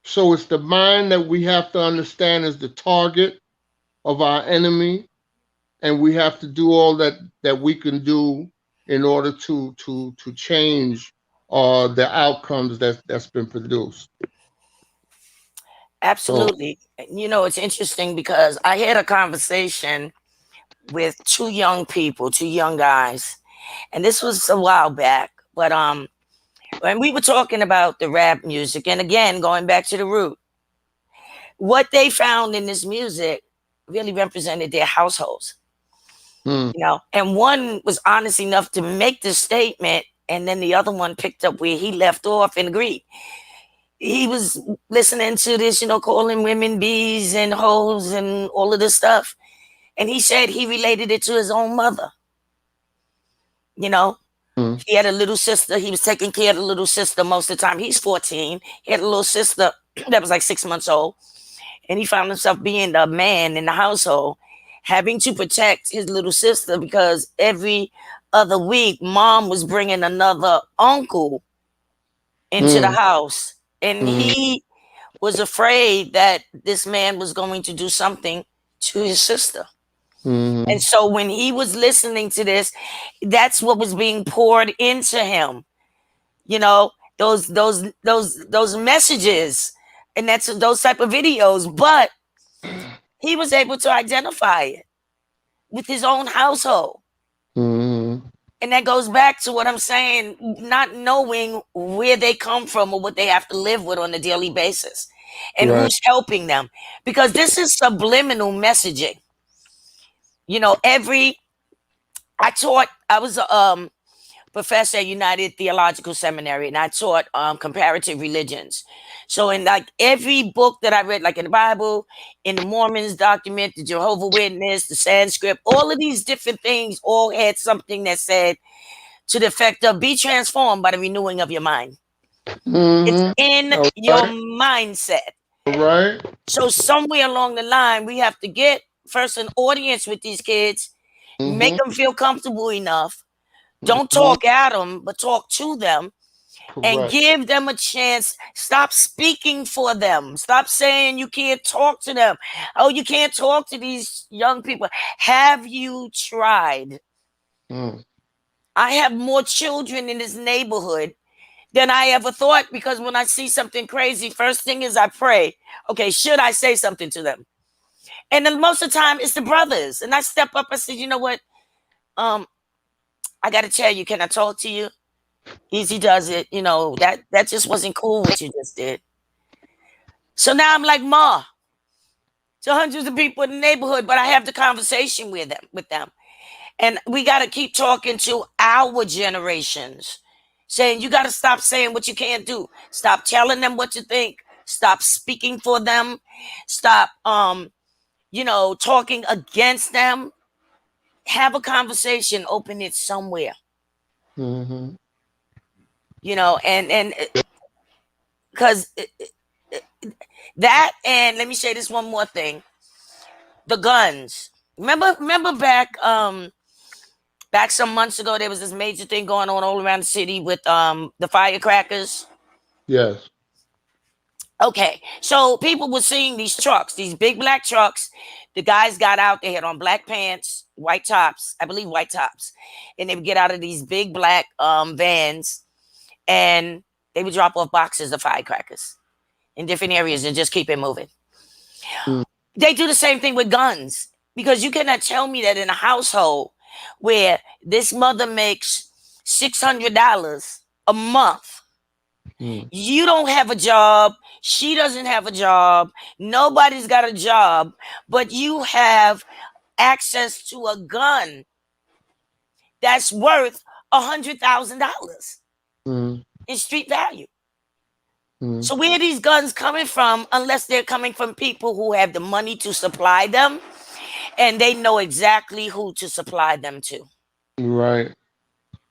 So it's the mind that we have to understand as the target of our enemy, and we have to do all that we can do in order to change the outcomes that's been produced. So, Absolutely. You know, it's interesting because I had a conversation with two young people, two young guys, and this was a while back. But when we were talking about the rap music, and again going back to the root, what they found in this music really represented their households. mm, You know, and one was honest enough to make the statement, and then the other one picked up where he left off and agreed. He was listening to this, you know, calling women bees and hoes and all of this stuff. And he said he related it to his own mother. You know, mm, he had a little sister. He was taking care of the little sister most of the time. He's 14. He had a little sister that was like 6 months old. And he found himself being the man in the household, having to protect his little sister because every other week, mom was bringing another uncle into the mm, house. And mm, he was afraid that this man was going to do something to his sister. And mm, so when he was listening to this, that's what was being poured into him. You know, those messages, and that's those type of videos. But he was able to identify it with his own household. mm, And that goes back to what I'm saying, not knowing where they come from or what they have to live with on a daily basis and right. who's helping them. Because this is subliminal messaging. You know, I was a professor at United Theological Seminary, and I taught comparative religions. So in like every book that I read, like in the Bible, in the Mormons document, the Jehovah Witness, the Sanskrit, all of these different things all had something that said to the effect of be transformed by the renewing of your mind. It's Mm-hmm. in All your right. mindset. All right. So somewhere along the line, we have to get first an audience with these kids, make Mm-hmm. them feel comfortable enough. Don't Mm-hmm. talk at them, but talk to them and Correct. give them a chance. Stop speaking for them. Stop saying you can't talk to them. Oh, you can't talk to these young people. Have you tried? Mm, I have more children in this neighborhood than I ever thought because when I see something crazy, first thing is I pray, okay, should I say something to them? And then most of the time it's the brothers. And I step up, I said, you know what? Um, I gotta tell you, can I talk to you? Easy does it, you know, that just wasn't cool what you just did. So now I'm like, Ma, to hundreds of people in the neighborhood, but I have the conversation with them. And we gotta keep talking to our generations, saying you gotta stop saying what you can't do. Stop telling them what you think. Stop speaking for them. Stop talking against them. Have a conversation, open it somewhere. mm-hmm. And because that, and let me say this one more thing. The guns. Remember back some months ago there was this major thing going on all around the city with the firecrackers. Yes. Okay, so people were seeing these trucks, these big black trucks. The guys got out, they had on black pants, white tops, I believe white tops. And they would get out of these big black vans, and they would drop off boxes of firecrackers in different areas and just keep it moving. Mm, They do the same thing with guns, because you cannot tell me that in a household where this mother makes $600 a month, mm, you don't have a job, she doesn't have a job, nobody's got a job, but you have access to a gun that's worth $100,000 mm, in street value. mm. So where are these guns coming from, unless they're coming from people who have the money to supply them, and they know exactly who to supply them to? Right,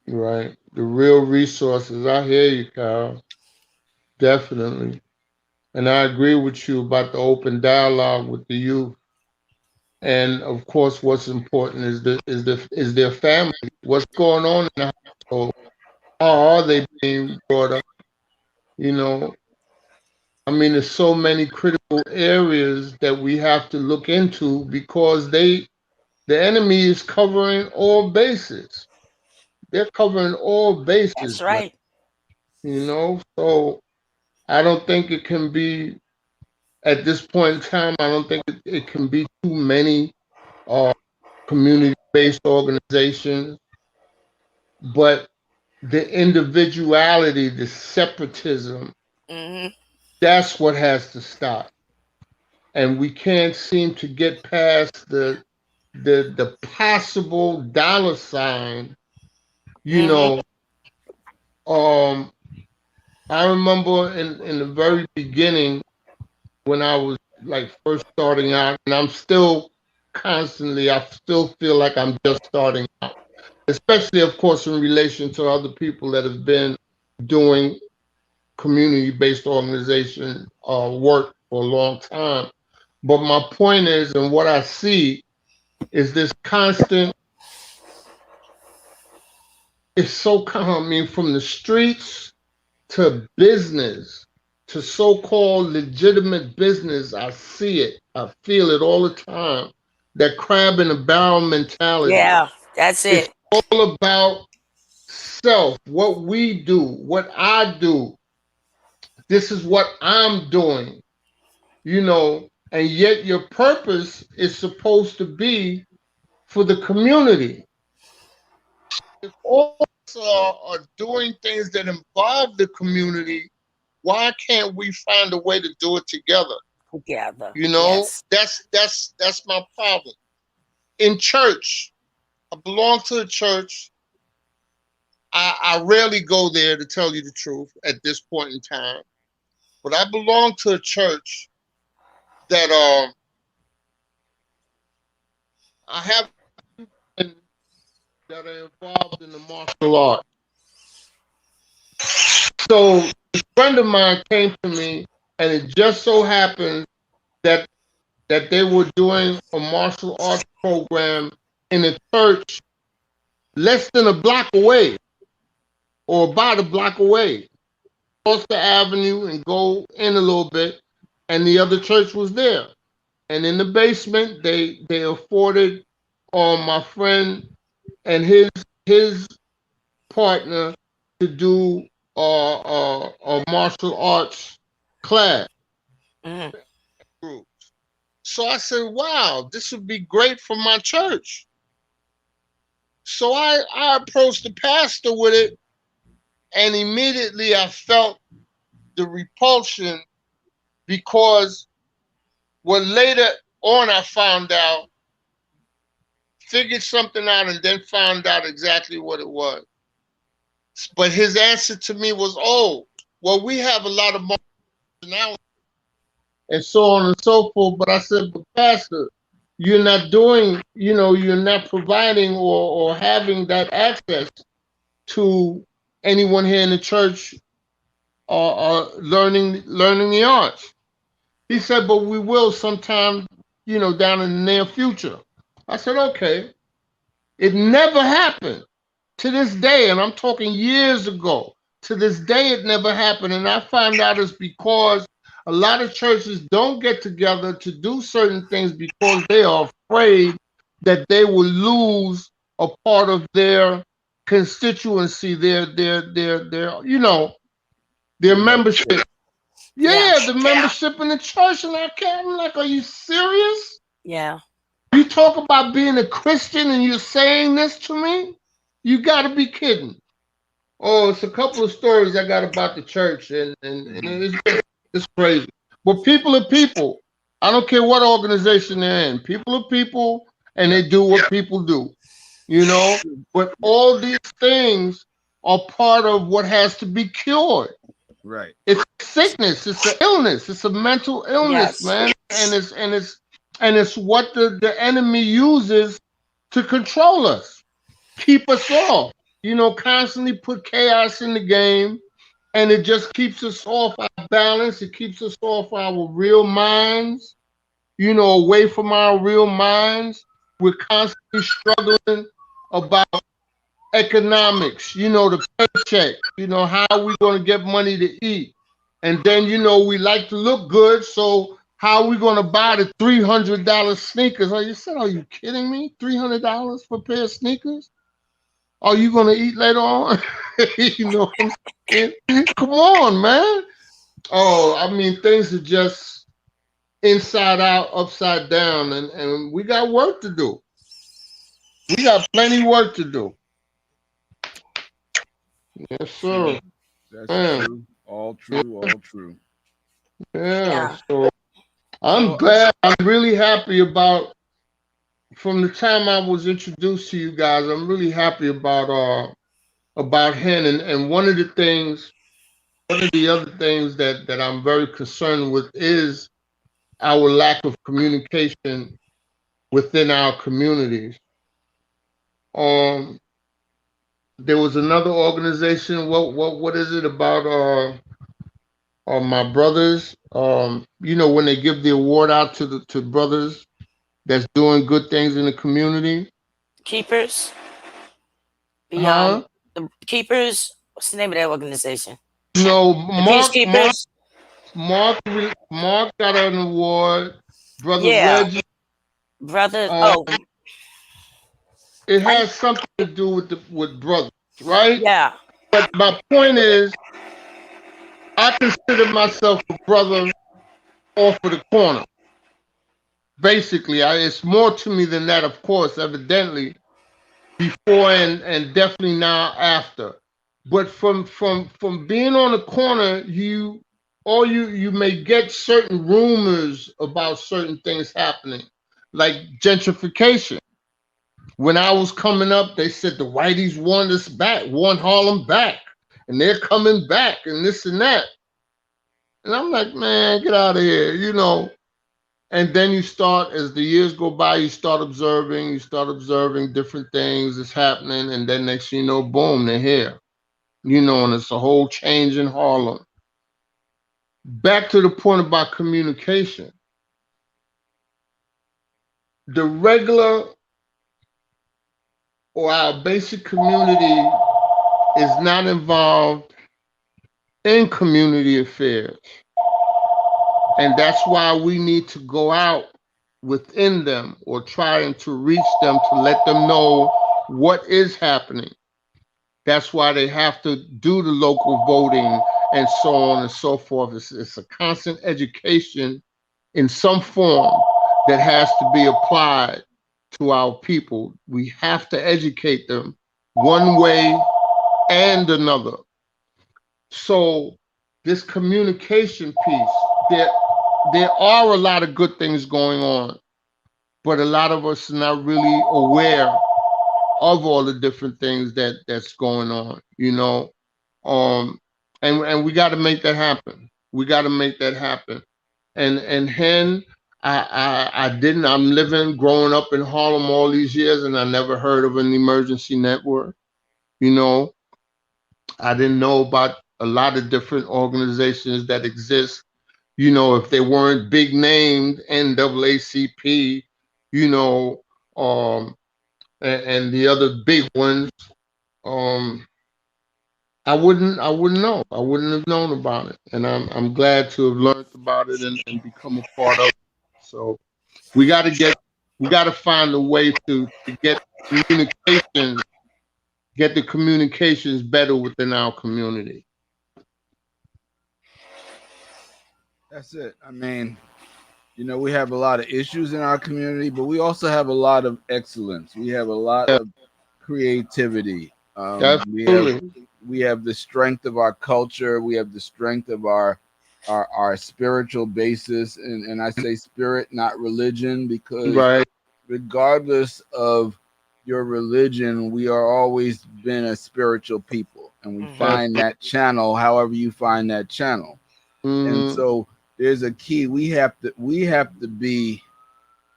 right. The real resources. I hear you, Carol. Definitely. And I agree with you about the open dialogue with the youth. And of course, what's important is their family. What's going on in the household? How are they being brought up? You know, I mean, there's so many critical areas that we have to look into because the enemy is covering all bases. They're covering all That's bases, man. right. So I don't think it can be at this point in time. I don't think it can be too many uh, community-based organizations, but the individuality, the separatism, Hmm. that's what has to stop. And we can't seem to get past the possible dollar sign. You Hmm. know, um, I remember in the very beginning when I was like first starting out, and I'm still constantly, I still feel like I'm just starting out, especially, of course, in relation to other people that have been doing community-based organization work for a long time. But my point is, and what I see is this constant. It's so common. I mean, from the streets to business to so-called legitimate business, I see it. I feel it all the time. That crab in a barrel mentality. Yeah, that's It's it. all about self, what we do, what I do. This is what I'm doing, and yet your purpose is supposed to be for the community. If all of us are doing things that involve the community, why can't we find a way to do it together? Together. You know, Yes. that's my problem. In church, I belong to a church. I rarely go there to tell you the truth at this point in time, but I belong to a church that I have friends that are involved in the martial art. So a friend of mine came to me, and it just so happened that they were doing a martial arts program in a church less than a block away, or about a block away. Cross the avenue and go in a little bit, and the other church was there. And in the basement, they afforded my friend and his partner to do a martial arts class Hmm. group. So I said, wow, this would be great for my church. So I approached the pastor with it, and immediately I felt the repulsion because what later on I found out, figured something out, and then found out exactly what it was. But his answer to me was, oh, well, we have a lot of marginality and so on and so forth. But I said, but Pastor, you're not doing, you're not providing or having that access to anyone here in the church learning the arts. He said, but we will sometime, down in the near future. I said, okay. It never happened to this day, and I'm talking years ago. To this day, it never happened, and I found out it's because A lot of churches don't get together to do certain things because they are afraid that they will lose a part of their constituency, their their membership. Yeah. Yeah, the membership in the church. And I'm like, are you serious? Yeah. You talk about being a Christian and you're saying this to me? You got to be kidding. Oh, it's a couple of stories I got about the church, and it's crazy. But people are people. I don't care what organization they're in. People are people, and they do what people do. You know? But all these things are part of what has to be cured. Right. It's sickness. It's an illness. It's a mental illness, Yes. man. And it's what the enemy uses to control us, keep us off. Constantly put chaos in the game, and it just keeps us off our balance. It keeps us off our real minds. Away from our real minds. We're constantly struggling about economics, the paycheck, how are we going to get money to eat? And then, we like to look good, so how are we going to buy the $300 sneakers? You said, are you kidding me? $300 for a pair of sneakers? Are you going to eat later on? You know what I'm saying? Come on, man. Oh, I mean, things are just inside out, upside down, and we got work to do. We got plenty work to do. Yes, sir. That's Man. true. All true. All true. Yeah, Yeah. so I'm So glad. I'm really happy from the time I was introduced to you guys. I'm really happy about Hen, and one of the other things that I'm very concerned with is our lack of communication within our communities. Um, there was another organization. What is it about? My brothers. When they give the award out to brothers that's doing good things in the community. Keepers. The Huh? the keepers. What's the name of that organization? No, The Peace Mark, Mark, Keepers. Mark, Mark got an award. Brother Yeah. Reggie. Brother. Um, Oh, it I. has something to do with brothers, right? Yeah. But my point is, I consider myself a brother off of the corner. Basically, it's more to me than that, of course, evidently, before and definitely now after. But from being on the corner, you may get certain rumors about certain things happening, like gentrification. When I was coming up, they said the whiteys want us back, want Harlem back, and they're coming back, and this and that. And I'm like, man, get out of here. And then as the years go by, you start observing different things that's happening, and then next thing you know, boom, they're here. And it's a whole change in Harlem. Back to the point about communication. The regular or our basic community is not involved in community affairs. And that's why we need to go out within them or trying to reach them to let them know what is happening. That's why they have to do the local voting and so on and so forth. It's a constant education in some form that has to be applied to our people. We have to educate them one way and another. So this communication piece, there are a lot of good things going on, but a lot of us are not really aware of all the different things that's going on. Um, and we got to make that happen. We got to make that happen. And Hen, I didn't. I'm growing up in Harlem all these years, and I never heard of an emergency network. You know, I didn't know about a lot of different organizations that exist. If they weren't big named, NAACP, you know, um, and the other big ones. Um, I wouldn't know. I wouldn't have known about it. And I'm glad to have learned about it and become a part of it. So we gotta get we gotta find a way to communication get the communications better within our community. That's it. I mean, we have a lot of issues in our community, but we also have a lot of excellence. We have a lot Yeah, of creativity. We have absolutely. the strength of our culture. We have the strength of our spiritual basis, and I say spirit, not religion, because Right. regardless of your religion, we are always been a spiritual people, and we Hmm. find that channel however you find that channel. And Mm-hmm. so there's a key. We have to be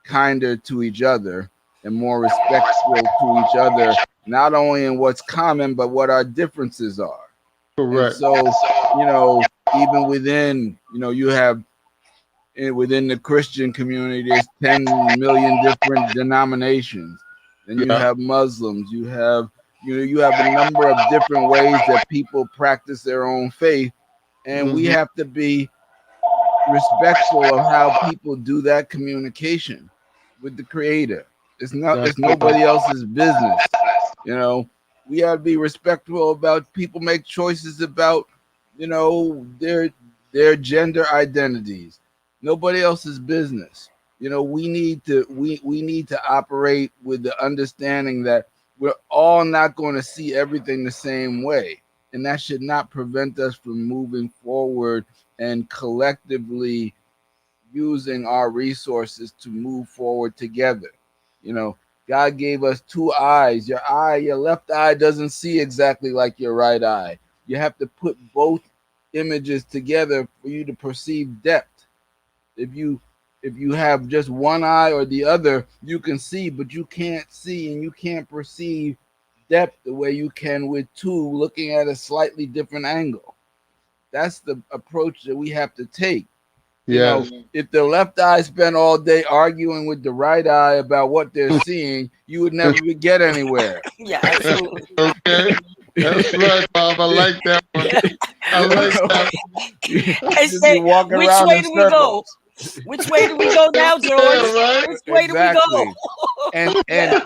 kinder to each other and more respectful to each other, not only in what's common but what our differences are. And Correct. so, even within, you have within the Christian community, there's 10 million different denominations. Then you Yeah. have Muslims. You have a number of different ways that people practice their own faith, and we Mm-hmm. have to be respectful of how people do that communication with the creator. It's Absolutely. nobody else's business. You know, we gotta be respectful about people make choices about, their gender identities. Nobody else's business. We need to operate with the understanding that we're all not going to see everything the same way. And that should not prevent us from moving forward and collectively using our resources to move forward together. You know, God gave us two eyes. Your left eye doesn't see exactly like your right eye. You have to put both images together for you to perceive depth. If you have just one eye or the other, you can see, but you can't see and you can't perceive depth the way you can with two looking at a slightly different angle. That's the approach that we have to take. Yes. If the left eye spent all day arguing with the right eye about what they're seeing, you would never get anywhere. Yeah, absolutely. Okay. That's right, Bob. I like that one. I you like know, that you I just be say, walking which around way in do we go? circles. Which way do we go one. now, George? Yeah, right? Which way do we go? Exactly. And Yeah,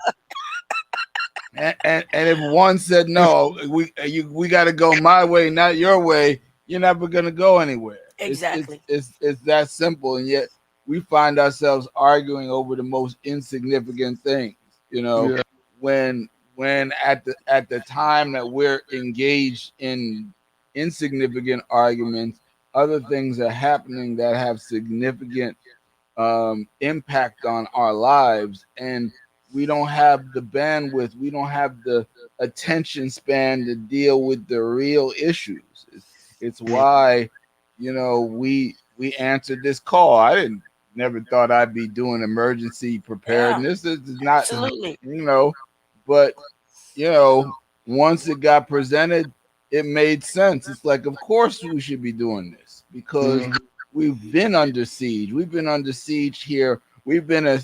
and and if one said no, we got to go my way, not your way, you're never gonna go anywhere. exactly. It's that simple, and yet we find ourselves arguing over the most insignificant things. You know, Yeah. when at the time that we're engaged in insignificant arguments, other things are happening that have significant impact on our lives, and we don't have the bandwidth, we don't have the attention span to deal with the real issues. It's why we answered this call. I didn't never thought I'd be doing emergency Yeah, preparedness. This is not, absolutely. you know, but you know, once it got presented, it made sense. It's like, of course, we should be doing this because Mhm. we've been under siege. We've been under siege here. We've been in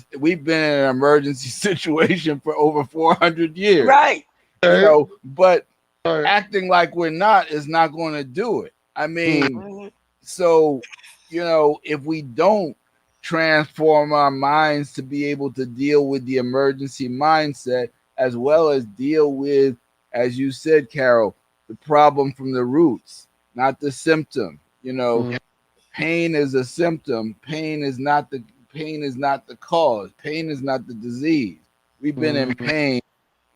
an emergency situation for over 400 years. Right. Okay. But All right. acting like we're not is not going to do it. I Mm. mean, Hmm. so, if we don't transform our minds to be able to deal with the emergency mindset, as well as deal with, as you said, Carol, the problem from the roots, not the symptom. Mm. Pain is a symptom. Pain is not the cause. Pain is not the disease. We've been in Mm. pain.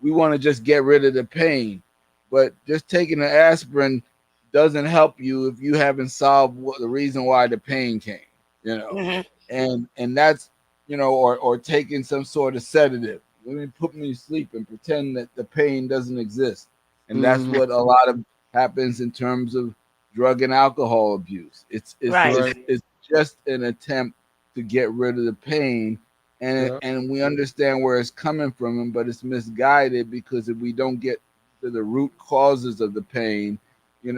We want to just get rid of the pain, but just taking an aspirin doesn't help you if you haven't solved the reason why the pain came. You know, Hmm. and that's or taking some sort of sedative. Let me put me to sleep and pretend that the pain doesn't exist, and that's Mm. what a lot of happens in terms of drug and alcohol abuse. It's it's Right. it's, Right. it's just an attempt to get rid of the pain, and Yeah. and we understand where it's coming from, but it's misguided because if we don't get to the root causes of the pain, you're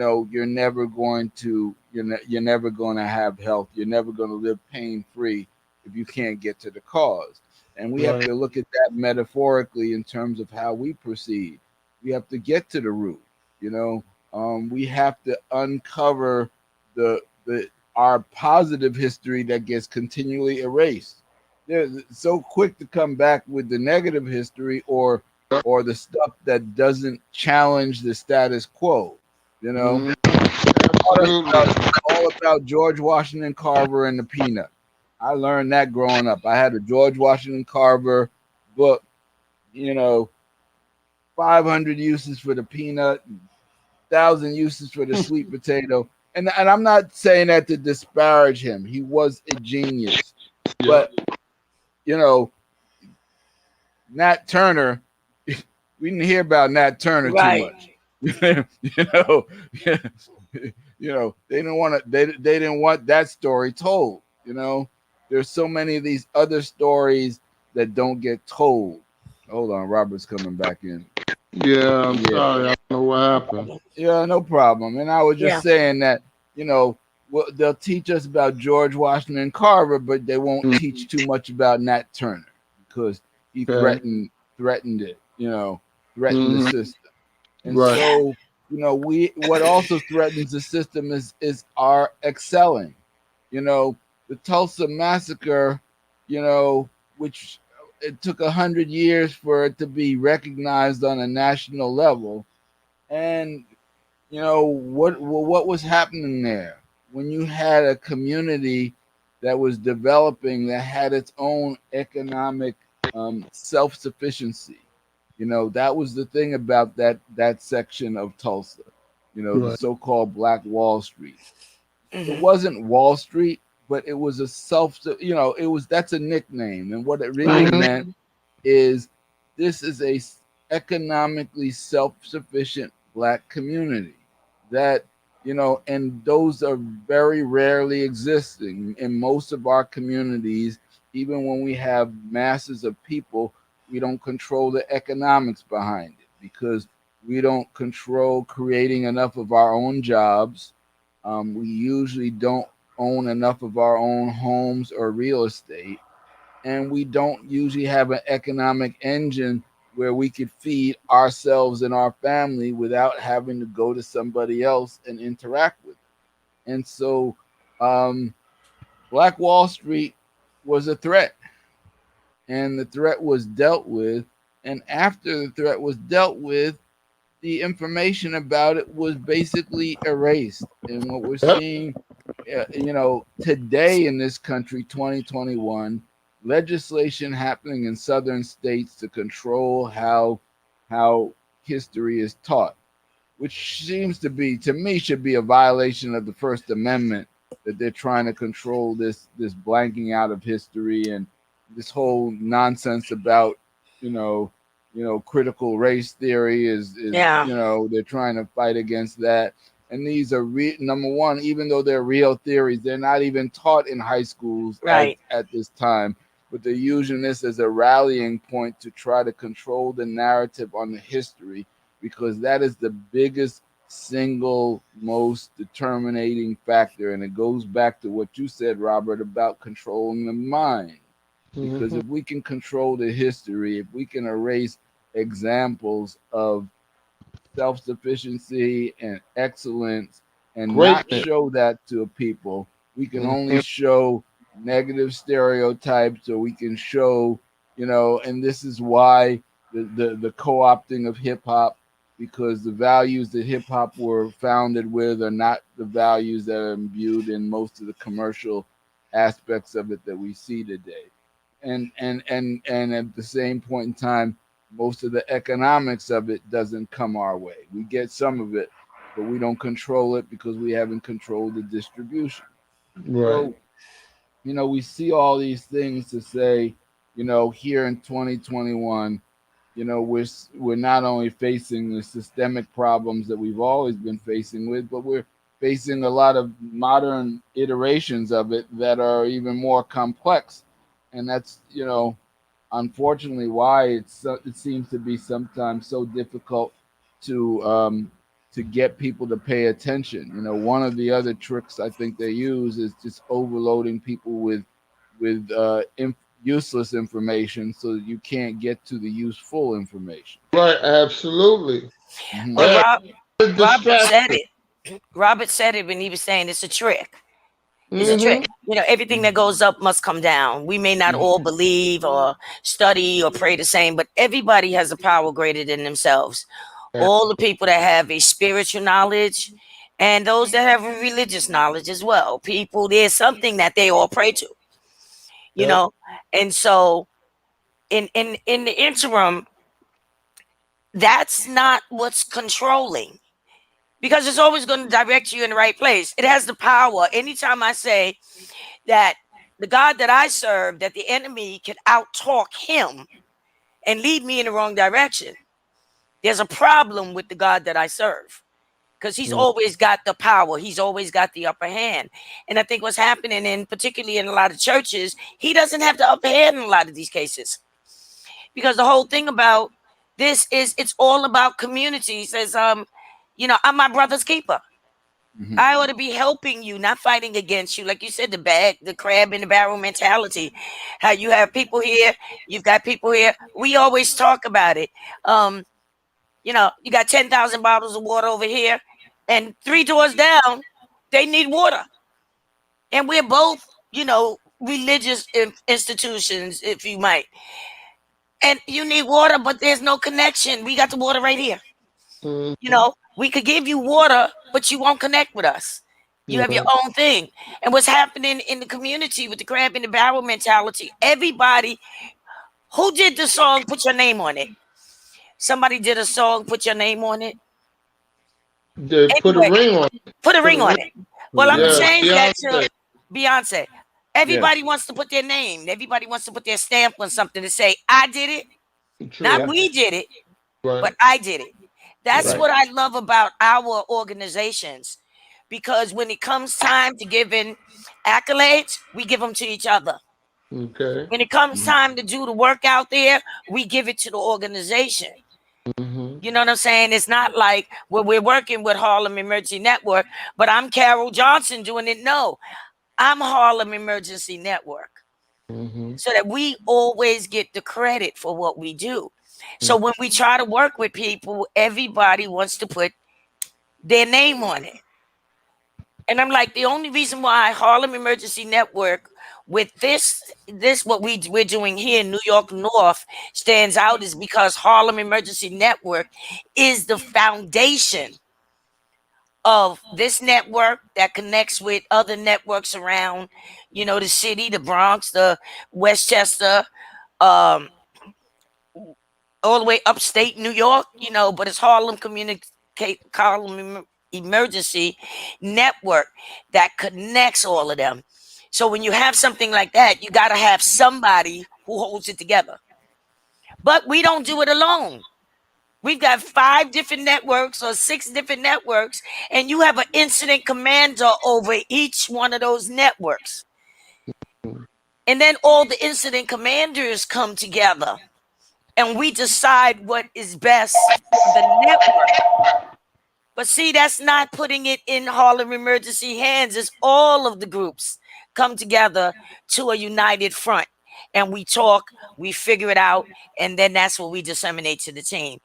never going to have health. You're never going to live pain free if you can't get to the cause. And we have Right. to look at that metaphorically in terms of how we proceed. We have to get to the root. You know, We have to uncover the our positive history that gets continually erased. They're so quick to come back with the negative history or the stuff that doesn't challenge the status quo. You know, Mhm. taught us Absolutely. all about George Washington Carver and the peanut. I learned that growing up. I had a George Washington Carver book, you know, 500 uses for the peanut, 1,000 uses for the sweet potato. And I'm not saying that to disparage him. He was a genius. Yeah. But, you know, Nat Turner, we didn't hear about Nat Turner too Right. much. you know, they didn't want to. They didn't want that story told. There's so many of these other stories that don't get told. Hold on, Robert's coming back in. Yeah. I'm Yeah, sorry. I don't know what happened. yeah, no problem. And I was just Yeah. saying that they'll teach us about George Washington Carver, but they won't Mm. teach too much about Nat Turner because he Okay. threatened it. Threatened the Hmm. system. And Right. so, we what also threatens the system is our excelling. The Tulsa massacre, which it took 100 years for it to be recognized on a national level. And what was happening there when you had a community that was developing that had its own economic self-sufficiency. That was the thing about that section of Tulsa, the Right. so-called Black Wall Street. It Hmm. wasn't Wall Street, but it was a it was that's a nickname, and what it really Right. Hmm. meant is this is a economically self-sufficient black community that and those are very rarely existing in most of our communities. Even when we have masses of people, we don't control the economics behind it because we don't control creating enough of our own jobs. We usually don't own enough of our own homes or real estate, and we don't usually have an economic engine where we could feed ourselves and our family without having to go to somebody else and interact with it. And so, um, Black Wall Street was a threat, and the threat was dealt with. And after the threat was dealt with, the information about it was basically erased. And what we're Yep. seeing, today in this country, 2021, legislation happening in southern states to control how history is taught, which seems to be, to me, should be a violation of the First Amendment, that they're trying to control this blanking out of history and this whole nonsense about you know critical race theory is Yeah. they're trying to fight against that. And these are number one, even though they're real theories, they're not even taught in high schools Right. at this time, but they're using this as a rallying point to try to control the narrative on the history, because that is the biggest single most determining factor. And it goes back to what you said, Robert, about controlling the mind. Because Hmm. if we can control the history, if we can erase examples of self sufficiency and excellence and not Greatness. show that to people, we can only Hmm. show negative stereotypes, or we can show, and this is why the co opting of hip hop, because the values that hip hop were founded with are not the values that are imbued in most of the commercial aspects of it that we see today. And at the same point in time, most of the economics of it doesn't come our way. We get some of it, but we don't control it because we haven't controlled the distribution. Right. So, we see all these things to say, here in 2021, we're not only facing the systemic problems that we've always been facing with, but we're facing a lot of modern iterations of it that are even more complex. And that's, unfortunately, why it seems to be sometimes so difficult to get people to pay attention. One of the other tricks I think they use is just overloading people with useless information so that you can't get to the useful information. Right. Absolutely. Hmm. Well, Yeah. Robert said distraction. it. Robert said it when he was saying it's a trick. It's a trick. Mm-hmm. Everything that goes up must come down. We may not all believe or study or pray the same, but everybody has a power greater than themselves. All the people that have a spiritual knowledge and those that have a religious knowledge as well. People, there's something that they all pray to, you Yep. know. And so in the interim, that's not what's controlling because it's always going to direct you in the right place. It has the power. Anytime I say that the God that I serve, that the enemy can out-talk him and lead me in the wrong direction, there's a problem with the God that I serve because he's always got the power. He's always got the upper hand. And I think what's happening, in particularly in a lot of churches, he doesn't have the upper hand in a lot of these cases because the whole thing about this is it's all about community. He says, I'm my brother's keeper. Mhm. I ought to be helping you, not fighting against you. Like you said, the crab in the barrel mentality. How you have people here, you've got people here. We always talk about it. You got 10,000 bottles of water over here, and 3 doors down, they need water. And we're both, religious institutions, if you might. And you need water, but there's no connection. We got the water right here. We could give you water, but you won't connect with us. You have your Right. own thing. And what's happening in the community with the crab in the barrel mentality, everybody who did the song, put your name on it. Somebody did a song, put your name on it. They put a Anyway, ring on. put a Put a ring on ring. it. Well, I'm going to Yeah, change that to Beyonce. Beyonce. Yeah. Everybody wants to put their name. Everybody wants to put their stamp on something to say, I did it. Not True. Yeah. we did it, Right. but I did it. That's Right. what I love about our organizations. Because when it comes time to give in accolades, we give them to each other. Okay. When it comes Mhm. time to do the work out there, we give it to the organization. Mm-hmm. You know what I'm saying? It's not like we're working with Harlem Emergency Network, but I'm Carol Johnson doing it. No, I'm Harlem Emergency Network. Mm-hmm. So that we always get the credit for what we do. So when we try to work with people, everybody wants to put their name on it. And I'm like, the only reason why Harlem Emergency Network with this what we're doing here in New York North stands out is because Harlem Emergency Network is the foundation of this network that connects with other networks around, the city, the Bronx, the Westchester, um, all the way upstate New York, but it's Harlem Emergency Network that connects all of them. So when you have something like that, you got to have somebody who holds it together. But we don't do it alone. We've got 5 different networks or 6 different networks, and you have an incident commander over each one of those networks. And then all the incident commanders come together and we decide what is best for the network. But see, that's not putting it in Harlem Emergency hands. It's all of the groups come together to a united front. And we talk, we figure it out, and then that's what we disseminate to the team.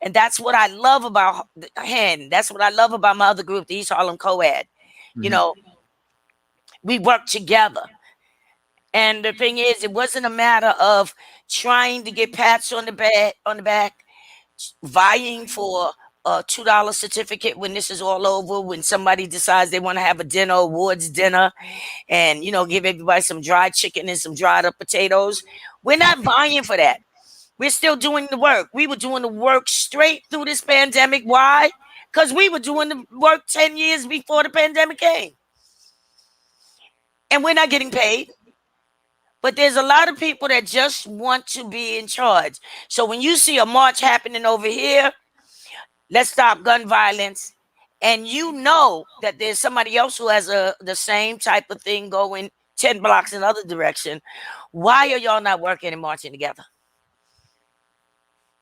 And that's what I love about HEN. That's what I love about my other group, the East Harlem Co-ed. You Mhm. know, we work together. And the thing is, it wasn't a matter of trying to get pats on the back, vying for a $2 certificate when this is all over, when somebody decides they want to have a dinner, awards dinner, and give everybody some dried chicken and some dried up potatoes. We're not vying for that. We're still doing the work. We were doing the work straight through this pandemic. Why? Because we were doing the work 10 years before the pandemic came. And we're not getting paid. But there's a lot of people that just want to be in charge. So when you see a march happening over here, let's stop gun violence, and you know that there's somebody else who has the same type of thing going 10 blocks in the other direction, why are y'all not working and marching together?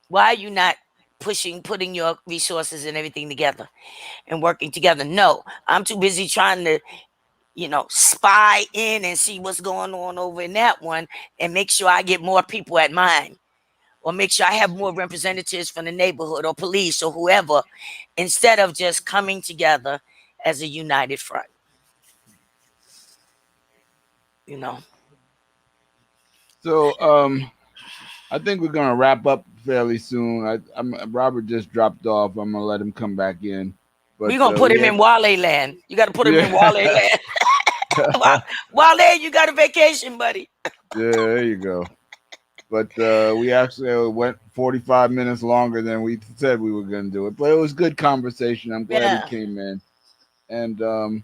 Why are you not putting your resources and everything together and working together? No, I'm too busy trying to spy in and see what's going on over in that one and make sure I get more people at mine, or make sure I have more representatives from the neighborhood or police or whoever, instead of just coming together as a united front. You know. So I think we're gonna wrap up fairly soon. Robert just dropped off. I'm gonna let him come back in. But We're gonna put we him had in Wale land. You gotta put him in Wale yeah. land. Wale, you got a vacation, buddy. Yeah, there you go. But we actually went 45 minutes longer than we said we were going to do it. But it was good conversation. I'm glad he Yeah, came in. And,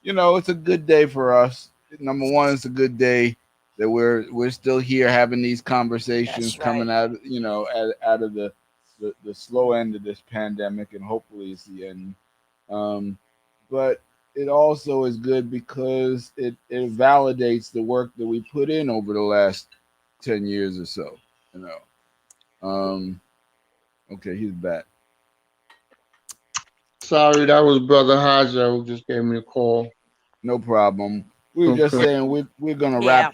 it's a good day for us. Number one, it's a good day that we're still here having these conversations that's right. coming out, out of the slow end of this pandemic. And hopefully it's the end. Um, but it also is good because it validates the work that we put in over the last 10 years or so, you know. Okay, he's back. Sorry, that was Brother Haja who just gave me a call. No problem. We were just Okay. saying we're gonna Yeah.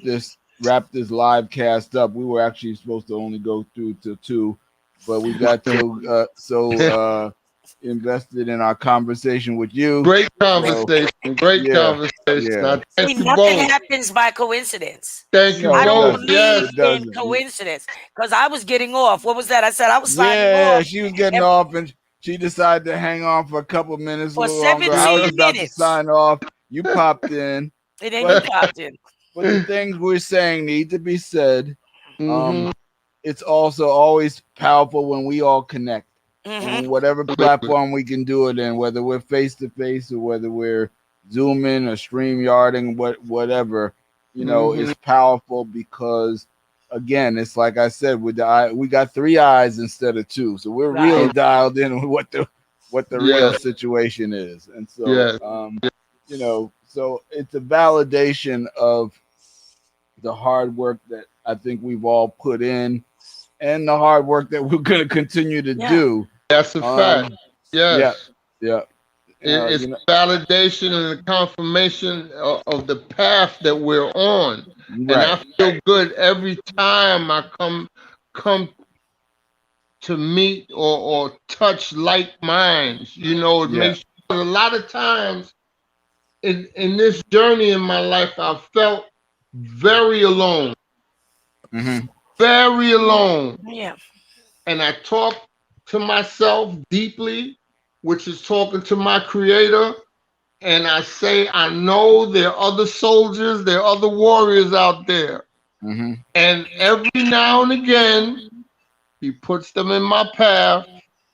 wrap this live cast up. We were actually supposed to only go through till 2, but we got so invested in our conversation with you. Great So conversation. Great yeah, conversation. yeah. I thank See, you nothing both. happens by coincidence. Thank you No, I it don't both. doesn't. believe Yes. It in doesn't. coincidence because I was getting off. What was that? I said I was signing Yeah, off, she was getting and off and she decided to hang on for a couple minutes a for little longer. I was 17 about to minutes, sign off. You popped in. and then you But popped in. but the things we're saying need to be said. Mm-hmm. It's also always powerful when we all connect Hmm. and whatever platform we can do it in, whether we're face to face or whether we're zooming or stream yarding, whatever, Mm-hmm. is powerful because again, it's like I said, with the eye, we got 3 eyes instead of 2. So we're really Right. dialed in with what the real Yes. situation is. And so Yes. so it's a validation of the hard work that I think we've all put in and the hard work that we're going to continue to Yeah. do. That's a fact. Yeah, Yes. yeah. It's validation and a confirmation of the path that we're on. And Right. I feel good every time I come to meet or touch like minds. It Yeah. makes a lot of times in this journey in my life, I felt very alone, Mm-hmm. very alone. Yeah. And I talk to myself deeply, which is talking to my creator. And I say, I know there are other soldiers, there are other warriors out there. Mm-hmm. And every now and again, he puts them in my path,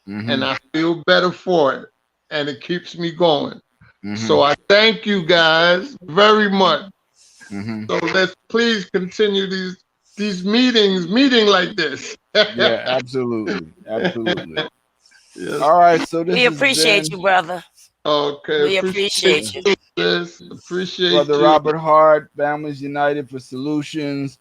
and Mm-hmm. I feel better for it. And it keeps me going. Mm-hmm. So I thank you guys very much. Mm-hmm. So let's please continue these meeting like this. Yeah, absolutely. Absolutely. Yes. All right. So this We has appreciate been you, brother. Okay. We Appreciate appreciate you. you, sis. Appreciate Brother you. Robert Hart, Families United for Solutions,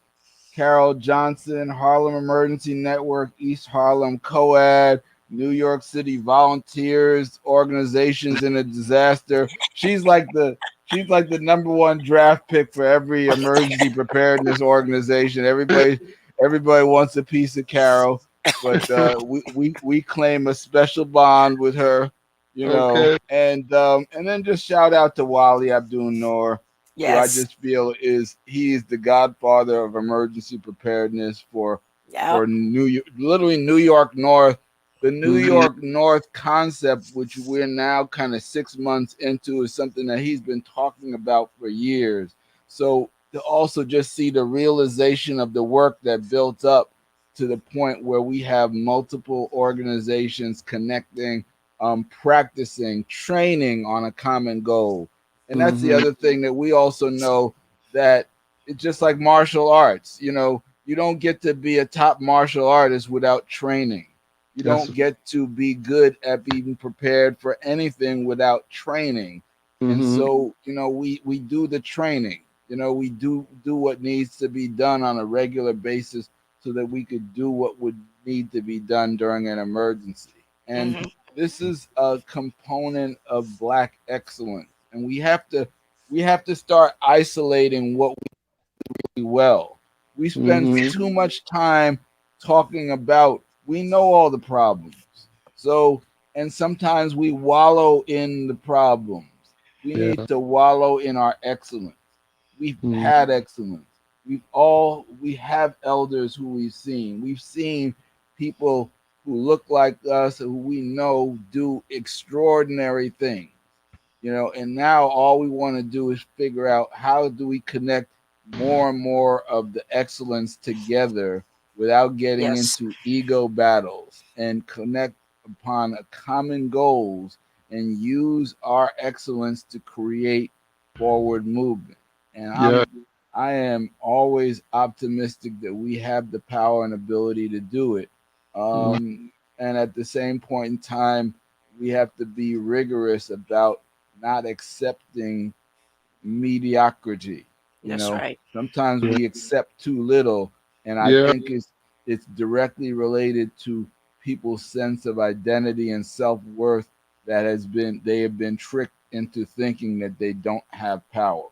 Carol Johnson, Harlem Emergency Network, East Harlem COAD, New York City Volunteers, Organizations in a Disaster. She's like the number one draft pick for every emergency preparedness organization. Everybody wants a piece of Carol, but we claim a special bond with her, Okay. and then just shout out to Wally Abdul Noor, who I Yes. just feel he is the godfather of emergency preparedness for Yeah. literally New York North. The New Mhm. York North concept, which we're now kind of 6 months into, is something that he's been talking about for years. So to also just see the realization of the work that built up to the point where we have multiple organizations connecting, practicing, training on a common goal. And that's the Mhm. other thing that we also know, that it's just like martial arts. You don't get to be a top martial artist without training. You That's. don't get to be good at being prepared for anything without training. And Mhm. so, we do the training. We do what needs to be done on a regular basis so that we could do what would need to be done during an emergency. And Hmm. this is a component of Black excellence. And we have to start isolating what we do well. We spend Mhm. too much time talking about, we know all the problems. So, and sometimes we wallow in the problems. We Yeah. need to wallow in our excellence. We've Mm. had excellence. We have elders who we've seen. We've seen people who look like us, who we know do extraordinary things, and now all we want to do is figure out how do we connect more and more of the excellence together without getting Yes. into ego battles, and connect upon a common goals and use our excellence to create forward movement. And Yeah. I am always optimistic that we have the power and ability to do it. Mm. And at the same point in time, we have to be rigorous about not accepting mediocrity. That's right. Sometimes Yeah. we accept too little, and I Yeah. think it's directly related to people's sense of identity and self-worth they have been tricked into thinking that they don't have power.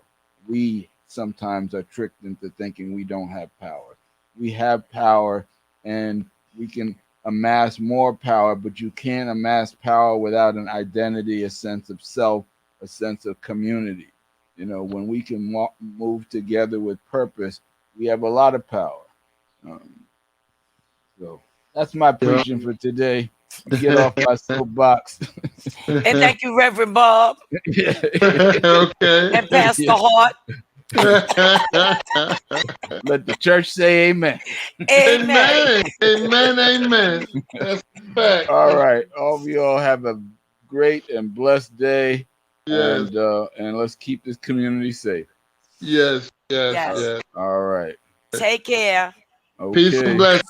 We sometimes are tricked into thinking we don't have power. We have power, and we can amass more power, but you can't amass power without an identity, a sense of self, a sense of community. When we can move together with purpose, we have a lot of power. So that's my Yeah. preaching for today. Get off my soapbox. And thank you, Reverend Bob Okay. and Pastor Hart. Let the church say amen. Amen. Amen. Amen. Amen. That's a fact. All right. All of you all have a great and blessed day. Yes. And let's keep this community safe. Yes. Yes. Yes. Yes. All right. Take care. Peace and Okay. blessings.